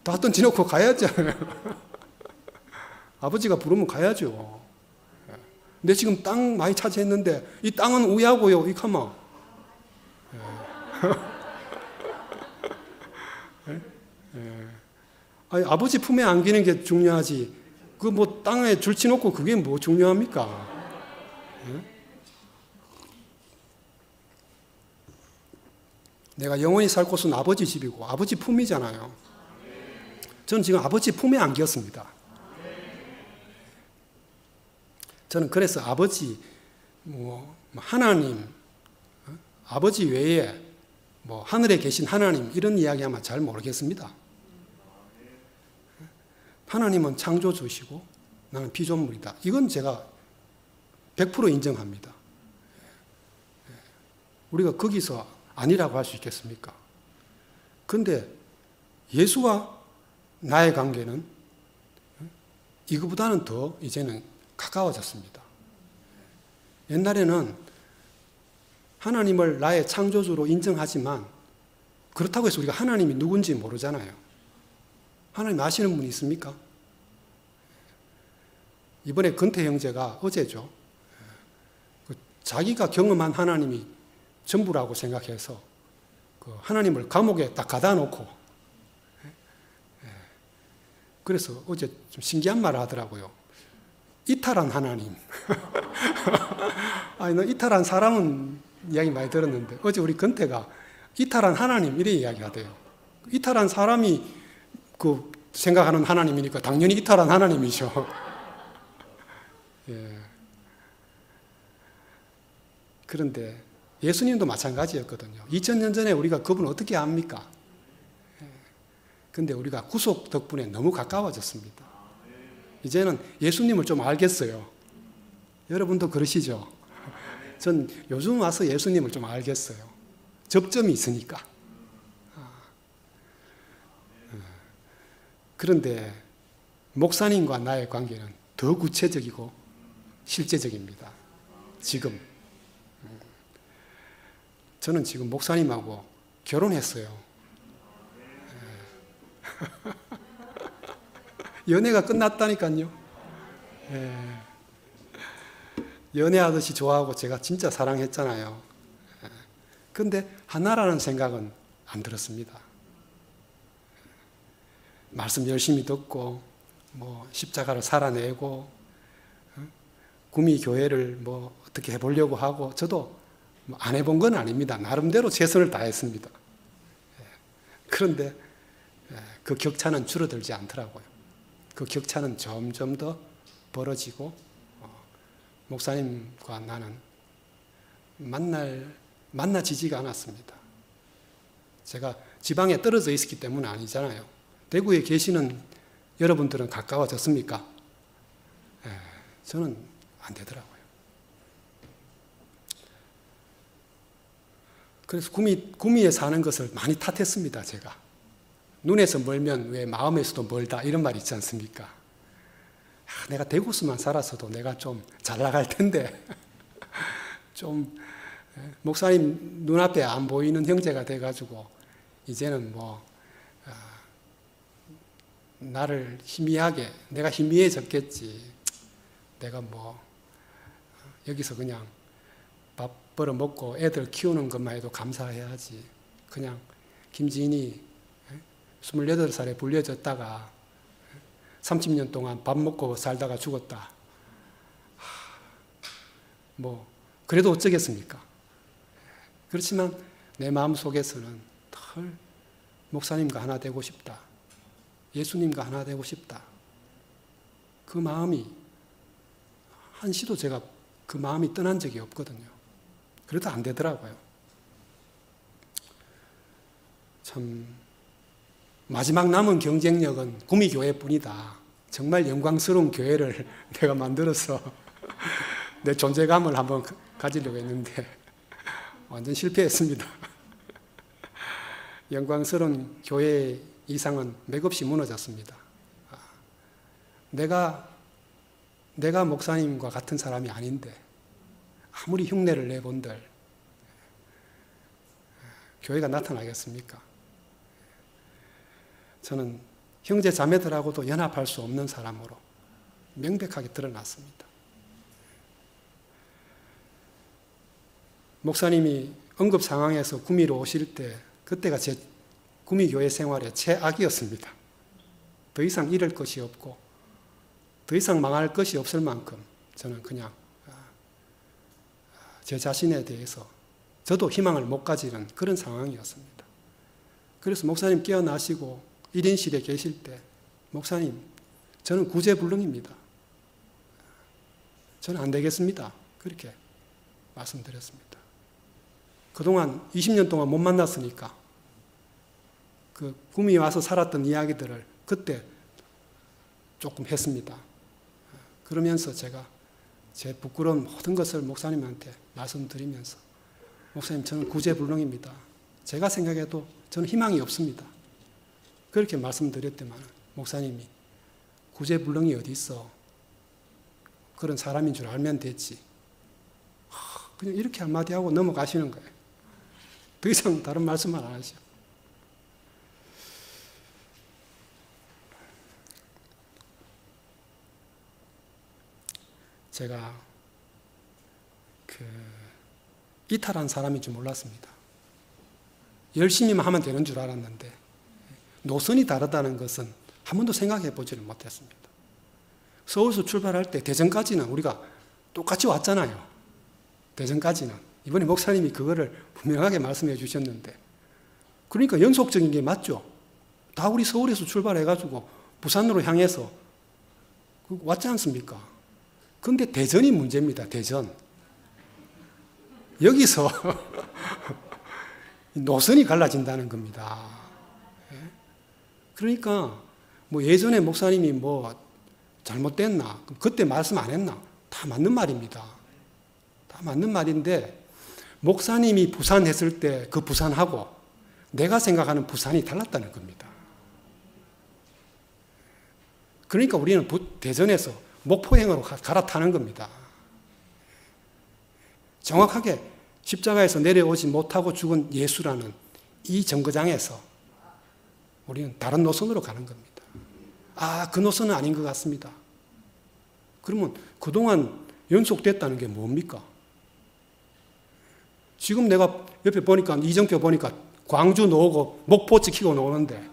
다 던져놓고 가야죠. 아버지가 부르면 가야죠. 근데 지금 땅 많이 차지했는데 이 땅은 우야고요. 이 가만. 아니, 아버지 품에 안기는 게 중요하지. 그 뭐 땅에 줄치놓고 그게 뭐 중요합니까? 내가 영원히 살 곳은 아버지 집이고 아버지 품이잖아요. 저는 지금 아버지 품에 안겼습니다. 저는 그래서 아버지, 뭐, 하나님, 아버지 외에 뭐, 하늘에 계신 하나님, 이런 이야기 하면 잘 모르겠습니다. 하나님은 창조주시고 나는 피조물이다. 이건 제가 100% 인정합니다. 우리가 거기서 아니라고 할 수 있겠습니까? 그런데 예수와 나의 관계는 이거보다는 더 이제는 가까워졌습니다. 옛날에는 하나님을 나의 창조주로 인정하지만 그렇다고 해서 우리가 하나님이 누군지 모르잖아요. 하나님 아시는 분이 있습니까? 이번에 근태 형제가 어제죠. 자기가 경험한 하나님이 전부라고 생각해서 하나님을 감옥에 딱 가다 놓고 그래서 어제 좀 신기한 말을 하더라고요. 이탈한 하나님. 아니, 너 이탈한 사람은 이야기 많이 들었는데 어제 우리 근태가 이탈한 하나님 이래 이야기하대요. 이탈한 사람이 그 생각하는 하나님이니까 당연히 이탈한 하나님이죠. 예. 그런데 예수님도 마찬가지였거든요. 2000년 전에 우리가 그분을 어떻게 압니까? 그런데 우리가 구속 덕분에 너무 가까워졌습니다. 이제는 예수님을 좀 알겠어요. 여러분도 그러시죠? 전 요즘 와서 예수님을 좀 알겠어요. 접점이 있으니까. 그런데 목사님과 나의 관계는 더 구체적이고 실제적입니다. 지금. 저는 지금 목사님하고 결혼했어요. 연애가 끝났다니까요. 연애하듯이 좋아하고 제가 진짜 사랑했잖아요. 그런데 하나라는 생각은 안 들었습니다. 말씀 열심히 듣고 뭐 십자가를 살아내고 구미 교회를 뭐 어떻게 해보려고 하고 저도 뭐 안 해본 건 아닙니다. 나름대로 최선을 다했습니다. 그런데 그 격차는 줄어들지 않더라고요. 그 격차는 점점 더 벌어지고 목사님과 나는 만나지지가 않았습니다. 제가 지방에 떨어져 있었기 때문은 아니잖아요. 대구에 계시는 여러분들은 가까워졌습니까? 저는 안 되더라고요. 그래서 구미에 사는 것을 많이 탓했습니다, 제가. 눈에서 멀면 왜 마음에서도 멀다 이런 말 있지 않습니까? 내가 대구서만 살았어도 내가 좀 잘 나갈 텐데 좀 목사님 눈앞에 안 보이는 형제가 돼가지고 이제는 뭐 나를 희미하게 내가 희미해졌겠지. 내가 뭐 여기서 그냥 밥 벌어 먹고 애들 키우는 것만 해도 감사해야지. 그냥 김지인이 28살에 불려졌다가 30년 동안 밥 먹고 살다가 죽었다. 뭐 그래도 어쩌겠습니까? 그렇지만 내 마음속에서는 덜 목사님과 하나 되고 싶다. 예수님과 하나 되고 싶다. 그 마음이 한시도 제가 그 마음이 떠난 적이 없거든요. 그래도 안 되더라고요. 참 마지막 남은 경쟁력은 구미교회뿐이다. 정말 영광스러운 교회를 내가 만들어서 내 존재감을 한번 가지려고 했는데 완전 실패했습니다. 영광스러운 교회 이상은 맥없이 무너졌습니다. 내가 목사님과 같은 사람이 아닌데 아무리 흉내를 내본들 교회가 나타나겠습니까? 저는 형제 자매들하고도 연합할 수 없는 사람으로 명백하게 드러났습니다. 목사님이 응급 상황에서 구미로 오실 때 그때가 제 구미교회 생활의 최악이었습니다. 더 이상 잃을 것이 없고 더 이상 망할 것이 없을 만큼 저는 그냥 제 자신에 대해서 저도 희망을 못 가지는 그런 상황이었습니다. 그래서 목사님 깨어나시고 1인실에 계실 때 목사님 저는 구제불능입니다. 저는 안 되겠습니다. 그렇게 말씀드렸습니다. 그동안 20년 동안 못 만났으니까 그 구미에 와서 살았던 이야기들을 그때 조금 했습니다. 그러면서 제가 제 부끄러운 모든 것을 목사님한테 말씀드리면서 목사님 저는 구제불능입니다. 제가 생각해도 저는 희망이 없습니다. 그렇게 말씀드렸더만 목사님이 구제불능이 어디 있어. 그런 사람인 줄 알면 됐지. 그냥 이렇게 한마디 하고 넘어가시는 거예요. 더 이상 다른 말씀을 안 하시죠. 제가 이탈한 사람인 줄 몰랐습니다. 열심히만 하면 되는 줄 알았는데 노선이 다르다는 것은 한 번도 생각해 보지를 못했습니다. 서울에서 출발할 때 대전까지는 우리가 똑같이 왔잖아요. 대전까지는. 이번에 목사님이 그거를 분명하게 말씀해 주셨는데 그러니까 연속적인 게 맞죠. 다 우리 서울에서 출발해가지고 부산으로 향해서 왔지 않습니까? 그런데 대전이 문제입니다. 대전. 여기서 노선이 갈라진다는 겁니다. 그러니까 뭐 예전에 목사님이 뭐 잘못됐나? 그때 말씀 안 했나? 다 맞는 말입니다. 다 맞는 말인데 목사님이 부산했을 때 그 부산하고 내가 생각하는 부산이 달랐다는 겁니다. 그러니까 우리는 대전에서 목포행으로 갈아타는 겁니다. 정확하게 십자가에서 내려오지 못하고 죽은 예수라는 이 정거장에서 우리는 다른 노선으로 가는 겁니다. 그 노선은 아닌 것 같습니다. 그러면 그동안 연속됐다는 게 뭡니까? 지금 내가 옆에 보니까 이정표 보니까 광주 나오고 목포 지키고 나오는데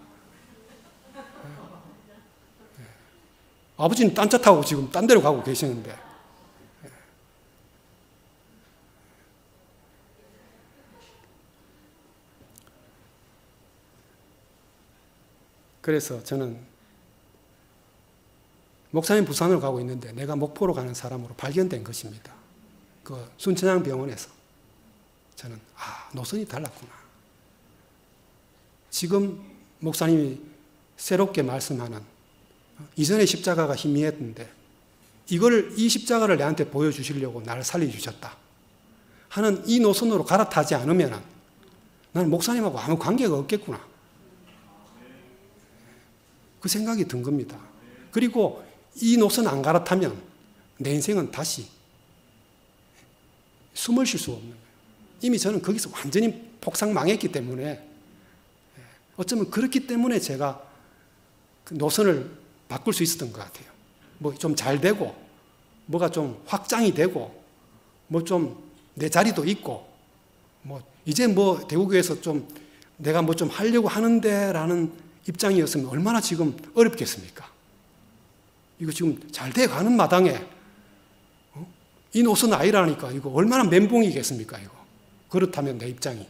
아버지는 딴 차 타고 지금 딴 데로 가고 계시는데. 그래서 저는 목사님 부산으로 가고 있는데 내가 목포로 가는 사람으로 발견된 것입니다. 그 순천향 병원에서. 저는 노선이 달랐구나. 지금 목사님이 새롭게 말씀하는 이전의 십자가가 희미했는데 이 십자가를 내한테 보여주시려고 나를 살려주셨다 하는 이 노선으로 갈아타지 않으면 나는 목사님하고 아무 관계가 없겠구나. 그 생각이 든 겁니다. 그리고 이 노선 안 갈아타면 내 인생은 다시 숨을 쉴 수 없는 거예요. 이미 저는 거기서 완전히 폭삭 망했기 때문에 어쩌면 그렇기 때문에 제가 그 노선을 바꿀 수 있었던 것 같아요. 뭐 좀 잘 되고 뭐가 좀 확장이 되고 뭐 좀 내 자리도 있고 뭐 이제 뭐 대구교회에서 좀 내가 뭐 좀 하려고 하는데라는 입장이었으면 얼마나 지금 어렵겠습니까? 이거 지금 잘 돼가는 마당에 이 노선 아니라니까 이거 얼마나 멘붕이겠습니까? 이거 그렇다면 내 입장이.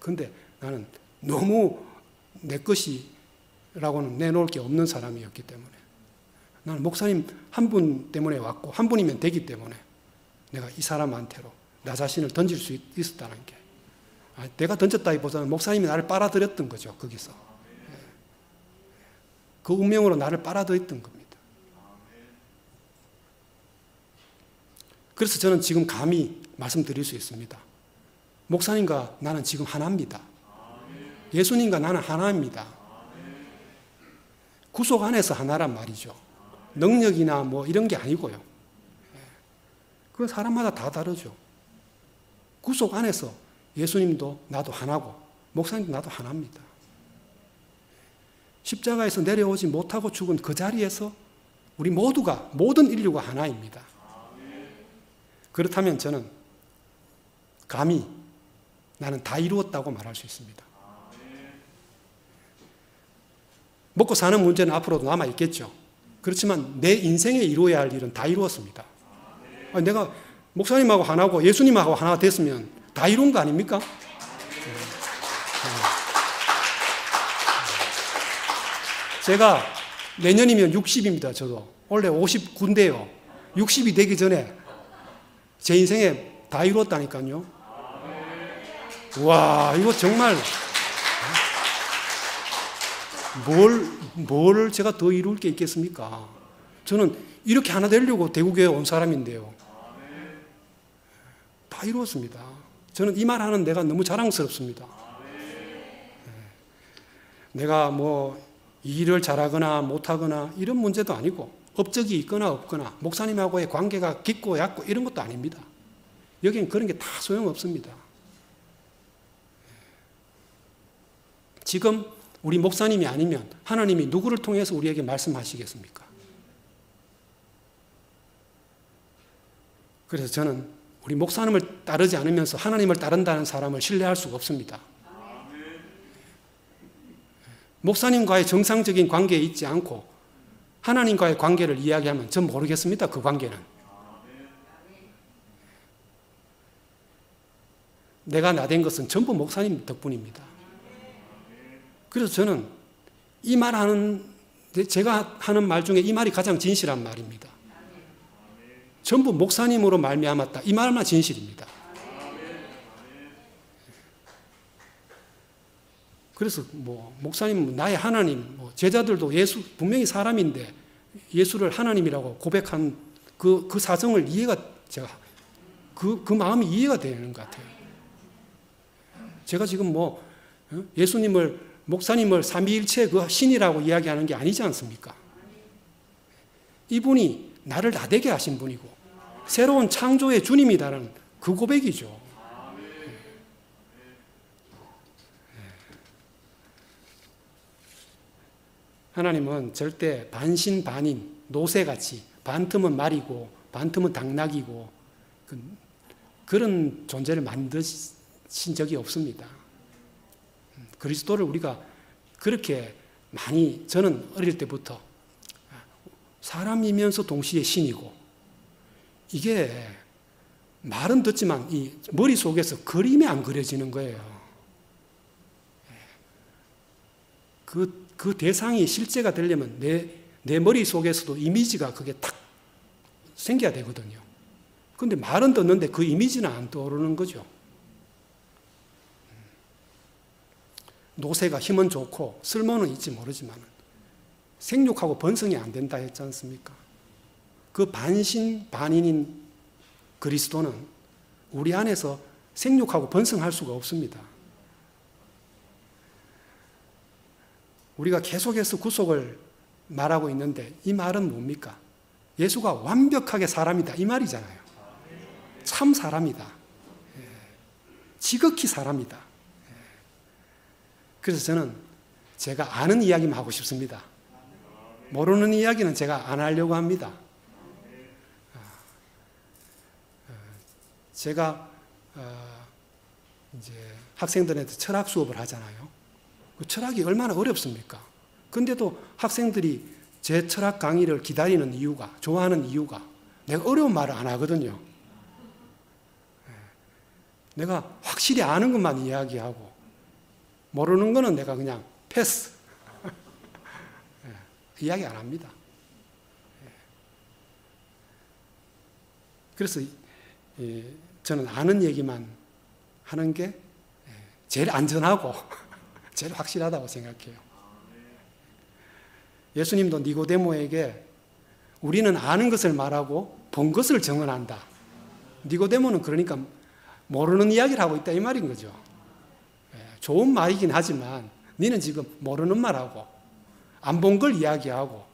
근데 나는 너무 내 것이라고는 내놓을 게 없는 사람이었기 때문에 나는 목사님 한 분 때문에 왔고 한 분이면 되기 때문에 내가 이 사람한테로 나 자신을 던질 수 있었다는 게 내가 던졌다기보다는 목사님이 나를 빨아들였던 거죠. 거기서. 그 운명으로 나를 빨아들였던 겁니다. 그래서 저는 지금 감히 말씀드릴 수 있습니다. 목사님과 나는 지금 하나입니다. 예수님과 나는 하나입니다. 구속 안에서 하나란 말이죠. 능력이나 뭐 이런 게 아니고요. 그 사람마다 다 다르죠. 구속 안에서 예수님도 나도 하나고 목사님도 나도 하나입니다. 십자가에서 내려오지 못하고 죽은 그 자리에서 우리 모두가 모든 인류가 하나입니다. 그렇다면 저는 감히 나는 다 이루었다고 말할 수 있습니다. 먹고 사는 문제는 앞으로도 남아있겠죠. 그렇지만 내 인생에 이루어야 할 일은 다 이루었습니다. 내가 목사님하고 하나고 예수님하고 하나가 됐으면 다 이룬 거 아닙니까? 제가 내년이면 60입니다. 저도. 원래 59인데요. 60이 되기 전에 제 인생에 다 이루었다니까요. 와, 이거 정말 뭘 제가 더 이룰 게 있겠습니까? 저는 이렇게 하나 되려고 대구교회에 온 사람인데요. 다 이루었습니다. 저는 이 말 하는 내가 너무 자랑스럽습니다. 내가 뭐 일을 잘하거나 못하거나 이런 문제도 아니고 업적이 있거나 없거나 목사님하고의 관계가 깊고 얕고 이런 것도 아닙니다. 여기는 그런 게 다 소용없습니다. 지금 우리 목사님이 아니면 하나님이 누구를 통해서 우리에게 말씀하시겠습니까? 그래서 저는 우리 목사님을 따르지 않으면서 하나님을 따른다는 사람을 신뢰할 수가 없습니다. 목사님과의 정상적인 관계에 있지 않고 하나님과의 관계를 이야기하면 전 모르겠습니다. 그 관계는. 내가 나된 것은 전부 목사님 덕분입니다. 그래서 저는 이 말하는 제가 하는 말 중에 이 말이 가장 진실한 말입니다. 전부 목사님으로 말미암았다. 이 말만 진실입니다. 그래서 뭐 목사님 나의 하나님, 뭐 제자들도 예수 분명히 사람인데 예수를 하나님이라고 고백한 그 사정을 제가 그 마음이 이해가 되는 것 같아요. 제가 지금 뭐 목사님을 삼위일체 그 신이라고 이야기하는 게 아니지 않습니까? 이분이 나를 나되게 하신 분이고 새로운 창조의 주님이라는 그 고백이죠. 하나님은 절대 반신반인, 노새같이 반틈은 말이고 반틈은 당나귀고 그런 존재를 만드신 적이 없습니다. 그리스도를 우리가 그렇게 많이 저는 어릴 때부터 사람이면서 동시에 신이고, 이게 말은 듣지만 이 머릿속에서 그림이 안 그려지는 거예요. 그 대상이 실제가 되려면 내 머릿속에서도 이미지가 그게 탁 생겨야 되거든요. 근데 말은 듣는데 그 이미지는 안 떠오르는 거죠. 노새가 힘은 좋고 쓸모는 있지 모르지만 생육하고 번성이 안 된다 했지 않습니까? 그 반신 반인인 그리스도는 우리 안에서 생육하고 번성할 수가 없습니다. 우리가 계속해서 구속을 말하고 있는데 이 말은 뭡니까? 예수가 완벽하게 사람이다 이 말이잖아요. 참 사람이다. 지극히 사람이다. 그래서 저는 제가 아는 이야기만 하고 싶습니다. 모르는 이야기는 제가 안 하려고 합니다. 제가 이제 학생들한테 철학 수업을 하잖아요. 그 철학이 얼마나 어렵습니까? 근데도 학생들이 제 철학 강의를 기다리는 이유가, 좋아하는 이유가 내가 어려운 말을 안 하거든요. 내가 확실히 아는 것만 이야기하고 모르는 거는 내가 그냥 패스. 이야기 안 합니다. 그래서 저는 아는 얘기만 하는 게 제일 안전하고 제일 확실하다고 생각해요. 예수님도 니고데모에게 우리는 아는 것을 말하고 본 것을 증언한다. 니고데모는 그러니까 모르는 이야기를 하고 있다 이 말인 거죠. 좋은 말이긴 하지만 너는 지금 모르는 말하고 안 본 걸 이야기하고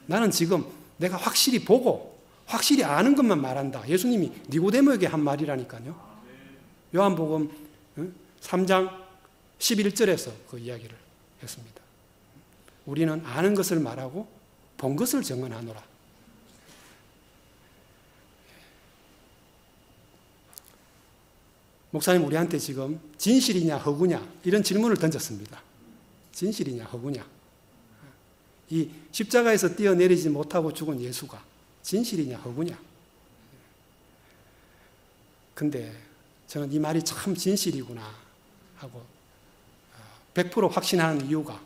나는 지금 내가 확실히 보고 확실히 아는 것만 말한다. 예수님이 니고데모에게 한 말이라니까요. 요한복음 3장 11절에서 그 이야기를 했습니다. 우리는 아는 것을 말하고 본 것을 증언하노라. 목사님 우리한테 지금 진실이냐 허구냐 이런 질문을 던졌습니다. 진실이냐 허구냐. 이 십자가에서 뛰어내리지 못하고 죽은 예수가 진실이냐 허구냐. 근데 저는 이 말이 참 진실이구나 하고 100% 확신하는 이유가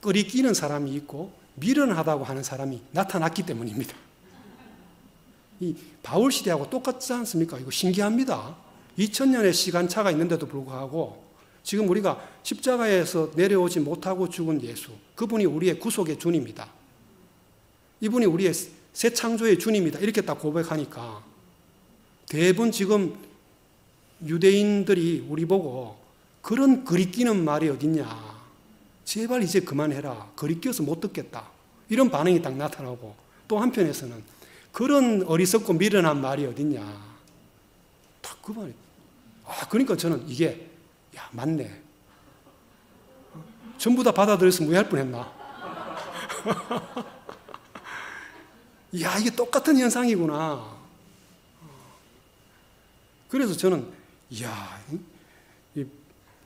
끓이끼는 사람이 있고 미련하다고 하는 사람이 나타났기 때문입니다. 이 바울 시대하고 똑같지 않습니까? 이거 신기합니다. 2000년의 시간차가 있는데도 불구하고 지금 우리가 십자가에서 내려오지 못하고 죽은 예수, 그분이 우리의 구속의 주님이다. 이분이 우리의 새 창조의 주님이다. 이렇게 딱 고백하니까 대부분 지금 유대인들이 우리 보고 그런 그리끼는 말이 어딨냐. 제발 이제 그만해라. 그리껴서 못 듣겠다. 이런 반응이 딱 나타나고 또 한편에서는 그런 어리석고 미련한 말이 어딨냐. 딱 그 말이. 그러니까 저는 이게 맞네. 전부 다 받아들였으면 왜 할 뻔했나. 이게 똑같은 현상이구나. 그래서 저는 이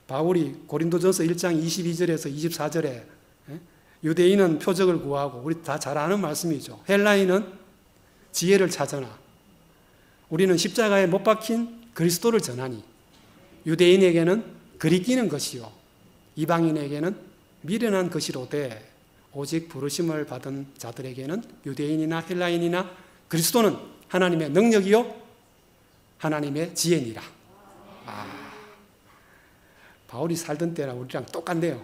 바울이 고린도전서 1장 22절에서 24절에 유대인은 표적을 구하고 우리 다 잘 아는 말씀이죠. 헬라인은 지혜를 찾으나 우리는 십자가에 못 박힌 그리스도를 전하니 유대인에게는 그리끼는 것이요 이방인에게는 미련한 것이로되 오직 부르심을 받은 자들에게는 유대인이나 헬라인이나 그리스도는 하나님의 능력이요 하나님의 지혜니라. 바울이 살던 때랑 우리랑 똑같네요.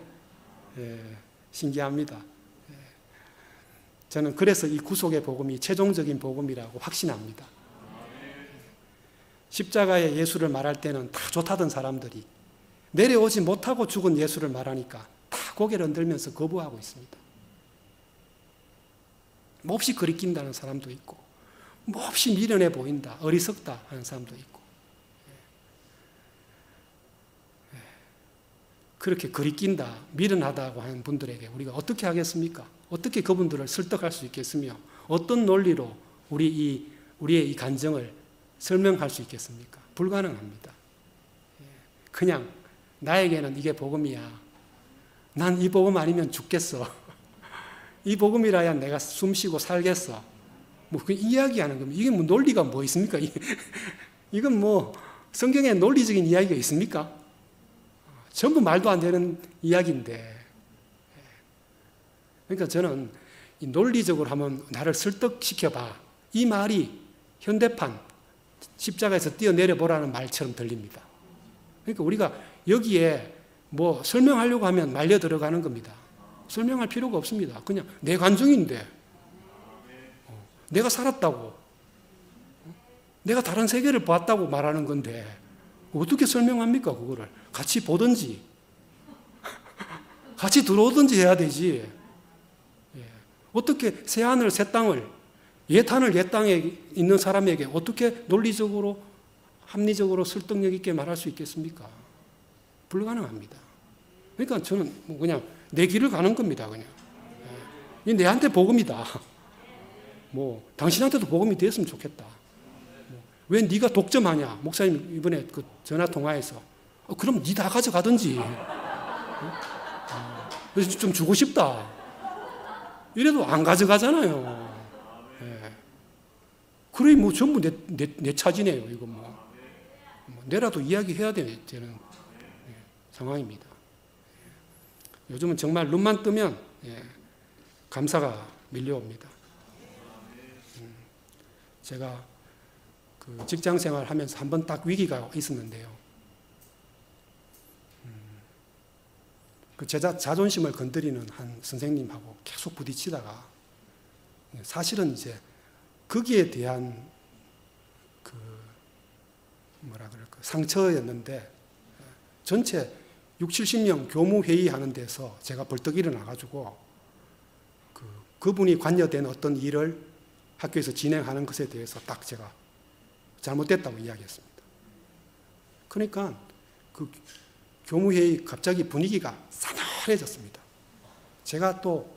신기합니다. 저는 그래서 이 구속의 복음이 최종적인 복음이라고 확신합니다. 십자가의 예수를 말할 때는 다 좋다던 사람들이 내려오지 못하고 죽은 예수를 말하니까 다 고개를 흔들면서 거부하고 있습니다. 몹시 그리낀다는 사람도 있고 몹시 미련해 보인다, 어리석다 하는 사람도 있고 그렇게 그리낀다, 미련하다고 하는 분들에게 우리가 어떻게 하겠습니까? 어떻게 그분들을 설득할 수 있겠으며 어떤 논리로 우리의 이 간증을 설명할 수 있겠습니까? 불가능합니다. 그냥 나에게는 이게 복음이야. 난 이 복음 아니면 죽겠어. 이 복음이라야 내가 숨 쉬고 살겠어. 뭐 그 이야기하는 겁니다. 이게 뭐 논리가 뭐 있습니까? 이건 뭐 성경에 논리적인 이야기가 있습니까? 전부 말도 안 되는 이야기인데. 그러니까 저는 이 논리적으로 하면 나를 설득시켜봐. 이 말이 현대판 십자가에서 뛰어내려 보라는 말처럼 들립니다. 그러니까 우리가 여기에 뭐 설명하려고 하면 말려 들어가는 겁니다. 설명할 필요가 없습니다. 그냥 내 관중인데 내가 살았다고 내가 다른 세계를 봤다고 말하는 건데 어떻게 설명합니까? 그거를 같이 보든지 같이 들어오든지 해야 되지. 어떻게 새하늘 새 땅을 옛하늘 옛 땅에 있는 사람에게 어떻게 논리적으로 합리적으로 설득력 있게 말할 수 있겠습니까? 불가능합니다. 그러니까 저는 그냥 내 길을 가는 겁니다. 그냥 이 내한테 복음이다. 뭐 당신한테도 복음이 됐으면 좋겠다. 왜 네가 독점하냐? 목사님 이번에 그 전화 통화에서 그럼 네 다 가져가든지. 좀 주고 싶다. 이래도 안 가져가잖아요. 그래 뭐 전부 내 차지네요. 이거 뭐 내라도 이야기해야 되는 상황입니다. 요즘은 정말 눈만 뜨면 감사가 밀려옵니다. 제가 그 직장 생활하면서 한번 딱 위기가 있었는데요. 그 제자 자존심을 건드리는 한 선생님하고 계속 부딪히다가 사실은 이제 거기에 대한 그 뭐라 그럴까 상처였는데 전체 60, 70명 교무 회의하는 데서 제가 벌떡 일어나가지고 그분이 관여된 어떤 일을 학교에서 진행하는 것에 대해서 딱 제가 잘못됐다고 이야기했습니다. 그러니까 그 교무회의 갑자기 분위기가 싸늘해졌습니다. 제가 또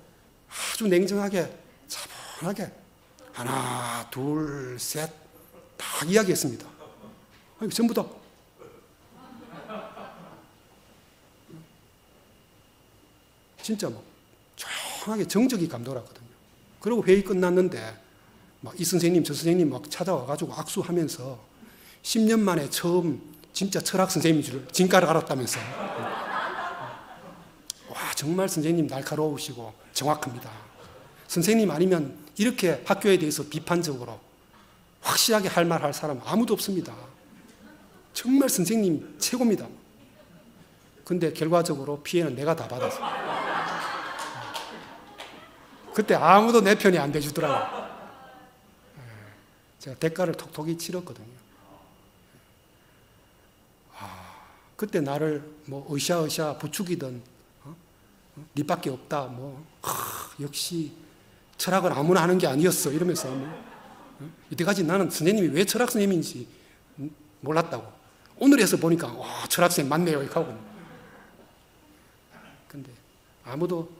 아주 냉정하게 차분하게 하나, 둘, 셋 딱 이야기했습니다. 전부 다 진짜 뭐 조용하게 정적이 감돌았거든요. 그리고 회의 끝났는데 막 이 선생님 저 선생님 막 찾아와가지고 악수하면서 10년 만에 처음 진짜 철학 선생님인 줄 진가를 알았다면서. 와 정말 선생님 날카로우시고 정확합니다. 선생님 아니면 이렇게 학교에 대해서 비판적으로 확실하게 할 말 할 사람 아무도 없습니다. 정말 선생님 최고입니다. 근데 결과적으로 피해는 내가 다 받았어요. 그때 아무도 내 편이 안 돼주더라고요. 제가 대가를 톡톡히 치렀거든요. 그때 나를 뭐 으쌰으쌰 부추기던 니밖에 없다 역시 철학은 아무나 하는 게 아니었어 이러면서 이때까지 나는 선생님이 왜 철학 선생님인지 몰랐다고. 오늘에서 보니까 와 철학 선생님 맞네요 이렇게 하고. 근데 아무도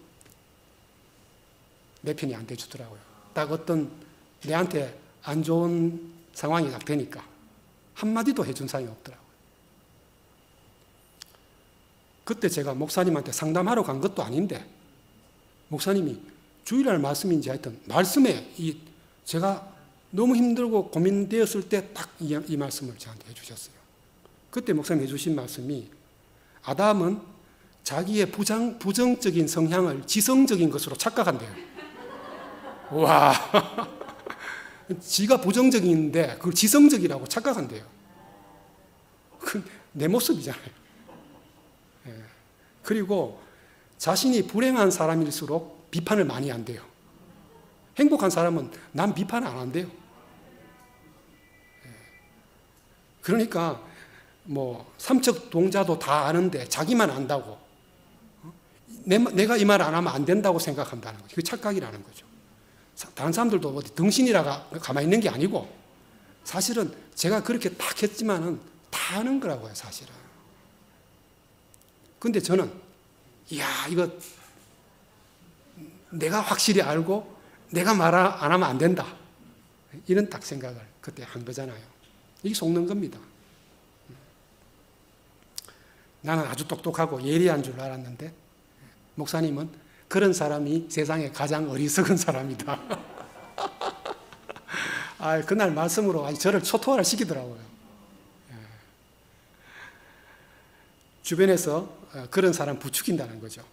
내 편이 안 돼주더라고요. 딱 어떤 내한테 안 좋은 상황이 딱 되니까 한마디도 해준 사람이 없더라고요. 그때 제가 목사님한테 상담하러 간 것도 아닌데 목사님이 주일날 말씀인지 하여튼 말씀에 제가 너무 힘들고 고민되었을 때 딱 이 말씀을 저한테 해주셨어요. 그때 목사님 해주신 말씀이 아담은 자기의 부정적인 성향을 지성적인 것으로 착각한대요. 와, 지가 부정적인데 그걸 지성적이라고 착각한대요. 그 내 모습이잖아요. 그리고 자신이 불행한 사람일수록 비판을 많이 한대요. 행복한 사람은 남 비판 안 한대요. 그러니까 뭐 삼척 동자도 다 아는데 자기만 안다고 내가 이 말 안 하면 안 된다고 생각한다는 거죠. 그게 착각이라는 거죠. 다른 사람들도 어디 등신이라 가만히 있는 게 아니고 사실은 제가 그렇게 딱 했지만은 다 아는 거라고요, 사실은. 근데 저는 이야 이거 내가 확실히 알고 내가 말 안 하면 안 된다 이런 딱 생각을 그때 한 거잖아요. 이게 속는 겁니다. 나는 아주 똑똑하고 예리한 줄 알았는데 목사님은 그런 사람이 세상에 가장 어리석은 사람이다. 그날 말씀으로 저를 초토화를 시키더라고요. 주변에서 그런 사람 부추긴다는 거죠.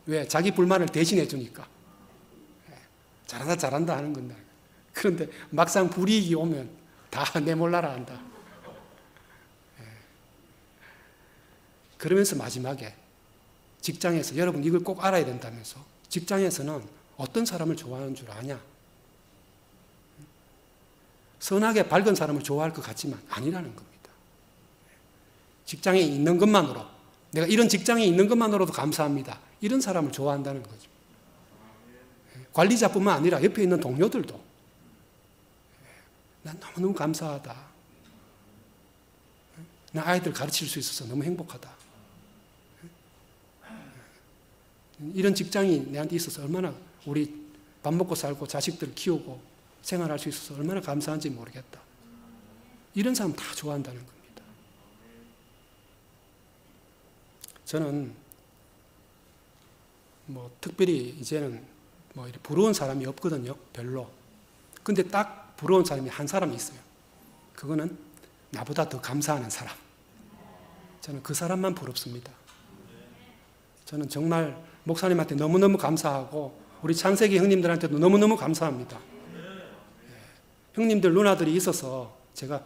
왜? 자기 불만을 대신해 주니까. 잘한다 잘한다 하는 건데. 그런데 막상 불이익이 오면 다 내 몰라라 한다. 그러면서 마지막에 직장에서 여러분 이걸 꼭 알아야 된다면서 직장에서는 어떤 사람을 좋아하는 줄 아냐? 선하게 밝은 사람을 좋아할 것 같지만 아니라는 겁니다. 직장에 있는 것만으로 내가 이런 직장에 있는 것만으로도 감사합니다. 이런 사람을 좋아한다는 거죠. 관리자뿐만 아니라 옆에 있는 동료들도 난 너무너무 감사하다. 나 아이들 가르칠 수 있어서 너무 행복하다. 이런 직장이 내한테 있어서 얼마나 우리 밥 먹고 살고 자식들 키우고 생활할 수 있어서 얼마나 감사한지 모르겠다. 이런 사람 다 좋아한다는 겁니다. 저는 특별히 이제는 이렇게 부러운 사람이 없거든요. 별로. 근데 딱 부러운 사람이 한 사람이 있어요. 그거는 나보다 더 감사하는 사람. 저는 그 사람만 부럽습니다. 저는 정말 목사님한테 너무너무 감사하고 우리 창세기 형님들한테도 너무너무 감사합니다. 형님들 누나들이 있어서 제가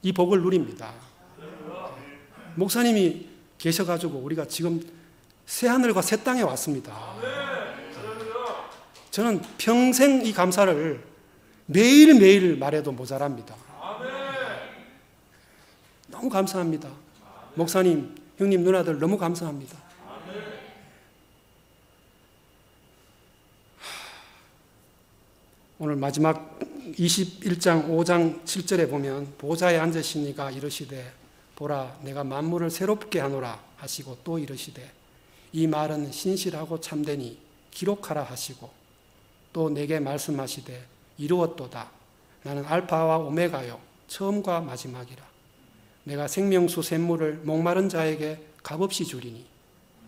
이 복을 누립니다. 목사님이 계셔가지고 우리가 지금 새하늘과 새 땅에 왔습니다. 저는 평생 이 감사를 매일매일 말해도 모자랍니다. 너무 감사합니다. 목사님, 형님, 누나들 너무 감사합니다. 오늘 마지막 21장 5장 7절에 보면 보좌에 앉으시니가 이르시되 보라 내가 만물을 새롭게 하노라 하시고 또 이르시되 이 말은 신실하고 참되니 기록하라 하시고 또 내게 말씀하시되 이루었도다. 나는 알파와 오메가요 처음과 마지막이라. 내가 생명수 샘물을 목마른 자에게 값없이 주리니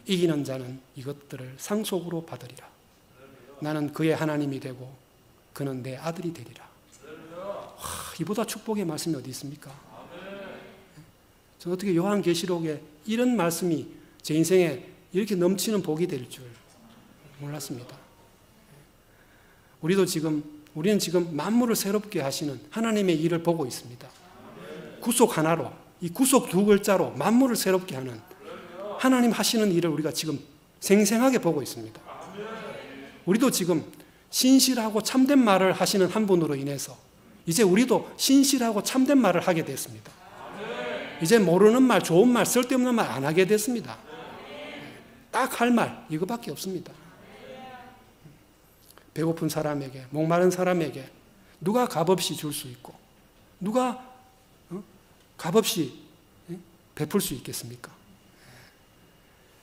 이기는 자는 이것들을 상속으로 받으리라. 나는 그의 하나님이 되고 그는 내 아들이 되리라. 이보다 축복의 말씀이 어디 있습니까? 저는 어떻게 요한계시록에 이런 말씀이 제 인생에 이렇게 넘치는 복이 될 줄 몰랐습니다. 우리는 지금 만물을 새롭게 하시는 하나님의 일을 보고 있습니다. 구속 하나로, 이 구속 두 글자로 만물을 새롭게 하는 하나님 하시는 일을 우리가 지금 생생하게 보고 있습니다. 우리도 지금 신실하고 참된 말을 하시는 한 분으로 인해서 이제 우리도 신실하고 참된 말을 하게 됐습니다. 이제 모르는 말, 좋은 말, 쓸데없는 말 안 하게 됐습니다. 딱 할 말 이거밖에 없습니다. 배고픈 사람에게, 목마른 사람에게 누가 값없이 줄 수 있고 누가 값없이 베풀 수 있겠습니까?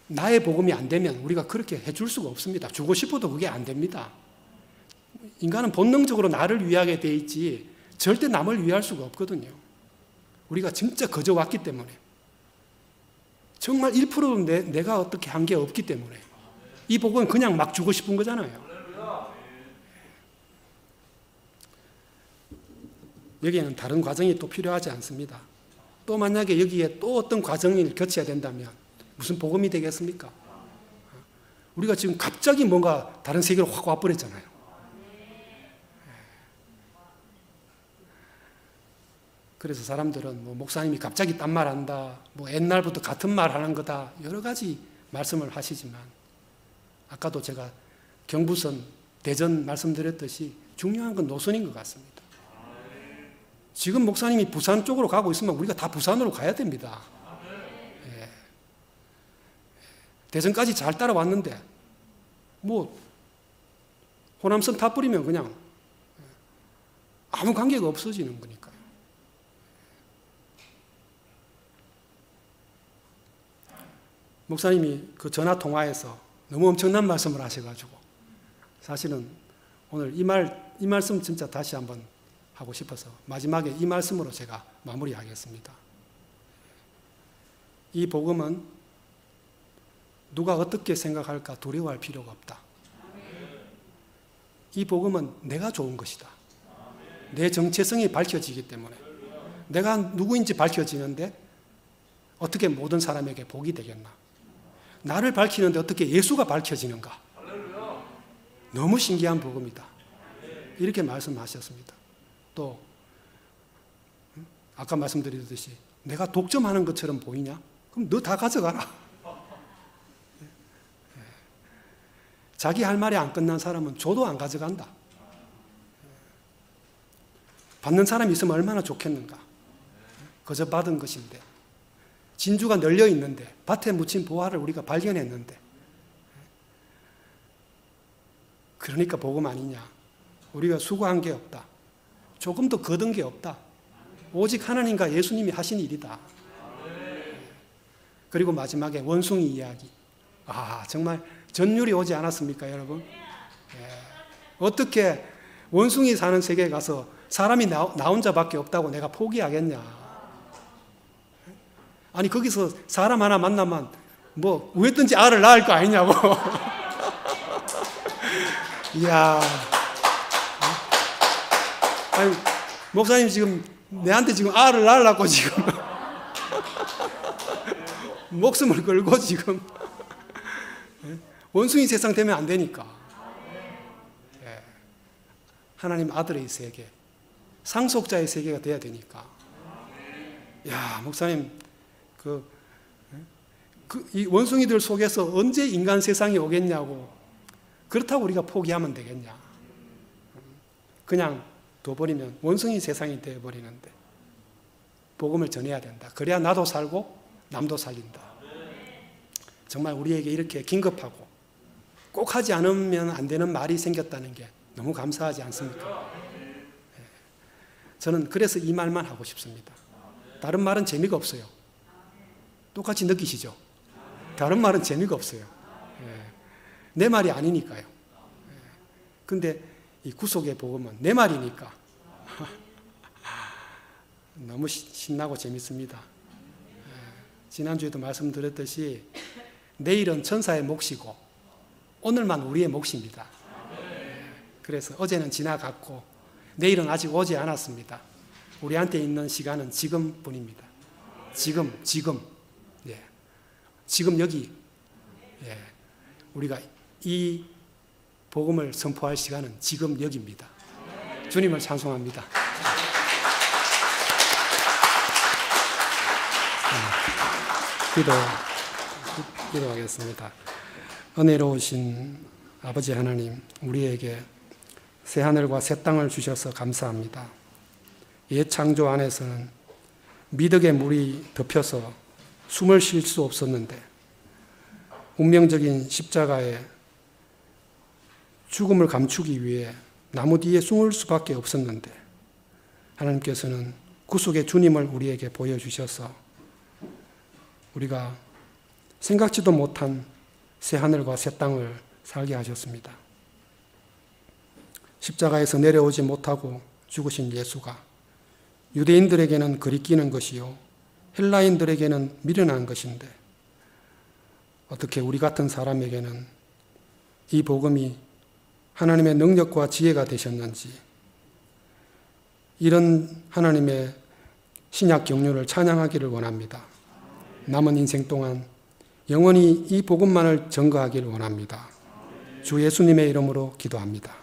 나의 복음이 안 되면 우리가 그렇게 해줄 수가 없습니다. 주고 싶어도 그게 안 됩니다. 인간은 본능적으로 나를 위하게 돼 있지 절대 남을 위할 수가 없거든요. 우리가 진짜 거저 왔기 때문에 정말 1%도 내가 어떻게 한 게 없기 때문에 이 복은 그냥 막 주고 싶은 거잖아요. 여기에는 다른 과정이 또 필요하지 않습니다. 또 만약에 여기에 또 어떤 과정을 거쳐야 된다면 무슨 복음이 되겠습니까? 우리가 지금 갑자기 뭔가 다른 세계로 확 와버렸잖아요. 그래서 사람들은 목사님이 갑자기 딴 말 한다, 옛날부터 같은 말 하는 거다, 여러 가지 말씀을 하시지만 아까도 제가 경부선, 대전 말씀드렸듯이 중요한 건 노선인 것 같습니다. 지금 목사님이 부산 쪽으로 가고 있으면 우리가 다 부산으로 가야 됩니다. 대전까지 잘 따라왔는데 호남선 타버리면 그냥 아무 관계가 없어지는 거니까요. 목사님이 그 전화 통화에서 너무 엄청난 말씀을 하셔가지고 사실은 오늘 이 말씀 진짜 다시 한번 하고 싶어서 마지막에 이 말씀으로 제가 마무리하겠습니다. 이 복음은 누가 어떻게 생각할까 두려워할 필요가 없다. 이 복음은 내가 좋은 것이다. 내 정체성이 밝혀지기 때문에 내가 누구인지 밝혀지는데 어떻게 모든 사람에게 복이 되겠나? 나를 밝히는데 어떻게 예수가 밝혀지는가? 너무 신기한 복음이다. 이렇게 말씀하셨습니다. 또 아까 말씀드렸듯이 내가 독점하는 것처럼 보이냐? 그럼 너 다 가져가라. 자기 할 말이 안 끝난 사람은 줘도 안 가져간다. 받는 사람이 있으면 얼마나 좋겠는가. 그저 받은 것인데 진주가 널려 있는데 밭에 묻힌 보화를 우리가 발견했는데 그러니까 복음 아니냐. 우리가 수고한 게 없다. 조금 더 거둔 게 없다. 오직 하나님과 예수님이 하신 일이다. 그리고 마지막에 원숭이 이야기. 정말 전율이 오지 않았습니까, 여러분? 어떻게 원숭이 사는 세계에 가서 사람이 나 혼자밖에 없다고 내가 포기하겠냐. 아니 거기서 사람 하나 만나면 뭐 왜든지 알을 낳을 거 아니냐고. 이야. 아니 목사님 지금 내한테 지금 알을 낳으려고 지금 목숨을 걸고 지금 원숭이 세상 되면 안 되니까. 하나님 아들의 세계, 상속자의 세계가 돼야 되니까. 야, 목사님, 이 원숭이들 속에서 언제 인간 세상이 오겠냐고. 그렇다고 우리가 포기하면 되겠냐. 그냥 둬버리면 원숭이 세상이 되어버리는데 복음을 전해야 된다. 그래야 나도 살고 남도 살린다. 정말 우리에게 이렇게 긴급하고 꼭 하지 않으면 안 되는 말이 생겼다는 게 너무 감사하지 않습니까? 저는 그래서 이 말만 하고 싶습니다. 다른 말은 재미가 없어요. 똑같이 느끼시죠? 다른 말은 재미가 없어요. 내 말이 아니니까요. 근데 이 구속의 복음은 내 말이니까 너무 신나고 재밌습니다. 지난주에도 말씀드렸듯이 내일은 천사의 몫이고 오늘만 우리의 몫입니다. 그래서 어제는 지나갔고 내일은 아직 오지 않았습니다. 우리한테 있는 시간은 지금뿐입니다. 지금. 지금 여기 우리가 이 복음을 선포할 시간은 지금 여기입니다. 주님을 찬송합니다. 기도하겠습니다. 은혜로우신 아버지 하나님, 우리에게 새 하늘과 새 땅을 주셔서 감사합니다. 옛 창조 안에서는 미덕의 물이 덮여서 숨을 쉴 수 없었는데 운명적인 십자가에 죽음을 감추기 위해 나무 뒤에 숨을 수밖에 없었는데 하나님께서는 구속의 주님을 우리에게 보여주셔서 우리가 생각지도 못한 새 하늘과 새 땅을 살게 하셨습니다. 십자가에서 내려오지 못하고 죽으신 예수가 유대인들에게는 거리끼는 것이요 헬라인들에게는 미련한 것인데 어떻게 우리 같은 사람에게는 이 복음이 하나님의 능력과 지혜가 되셨는지 이런 하나님의 신약 경륜을 찬양하기를 원합니다. 남은 인생 동안 영원히 이 복음만을 전거하기를 원합니다. 주 예수님의 이름으로 기도합니다.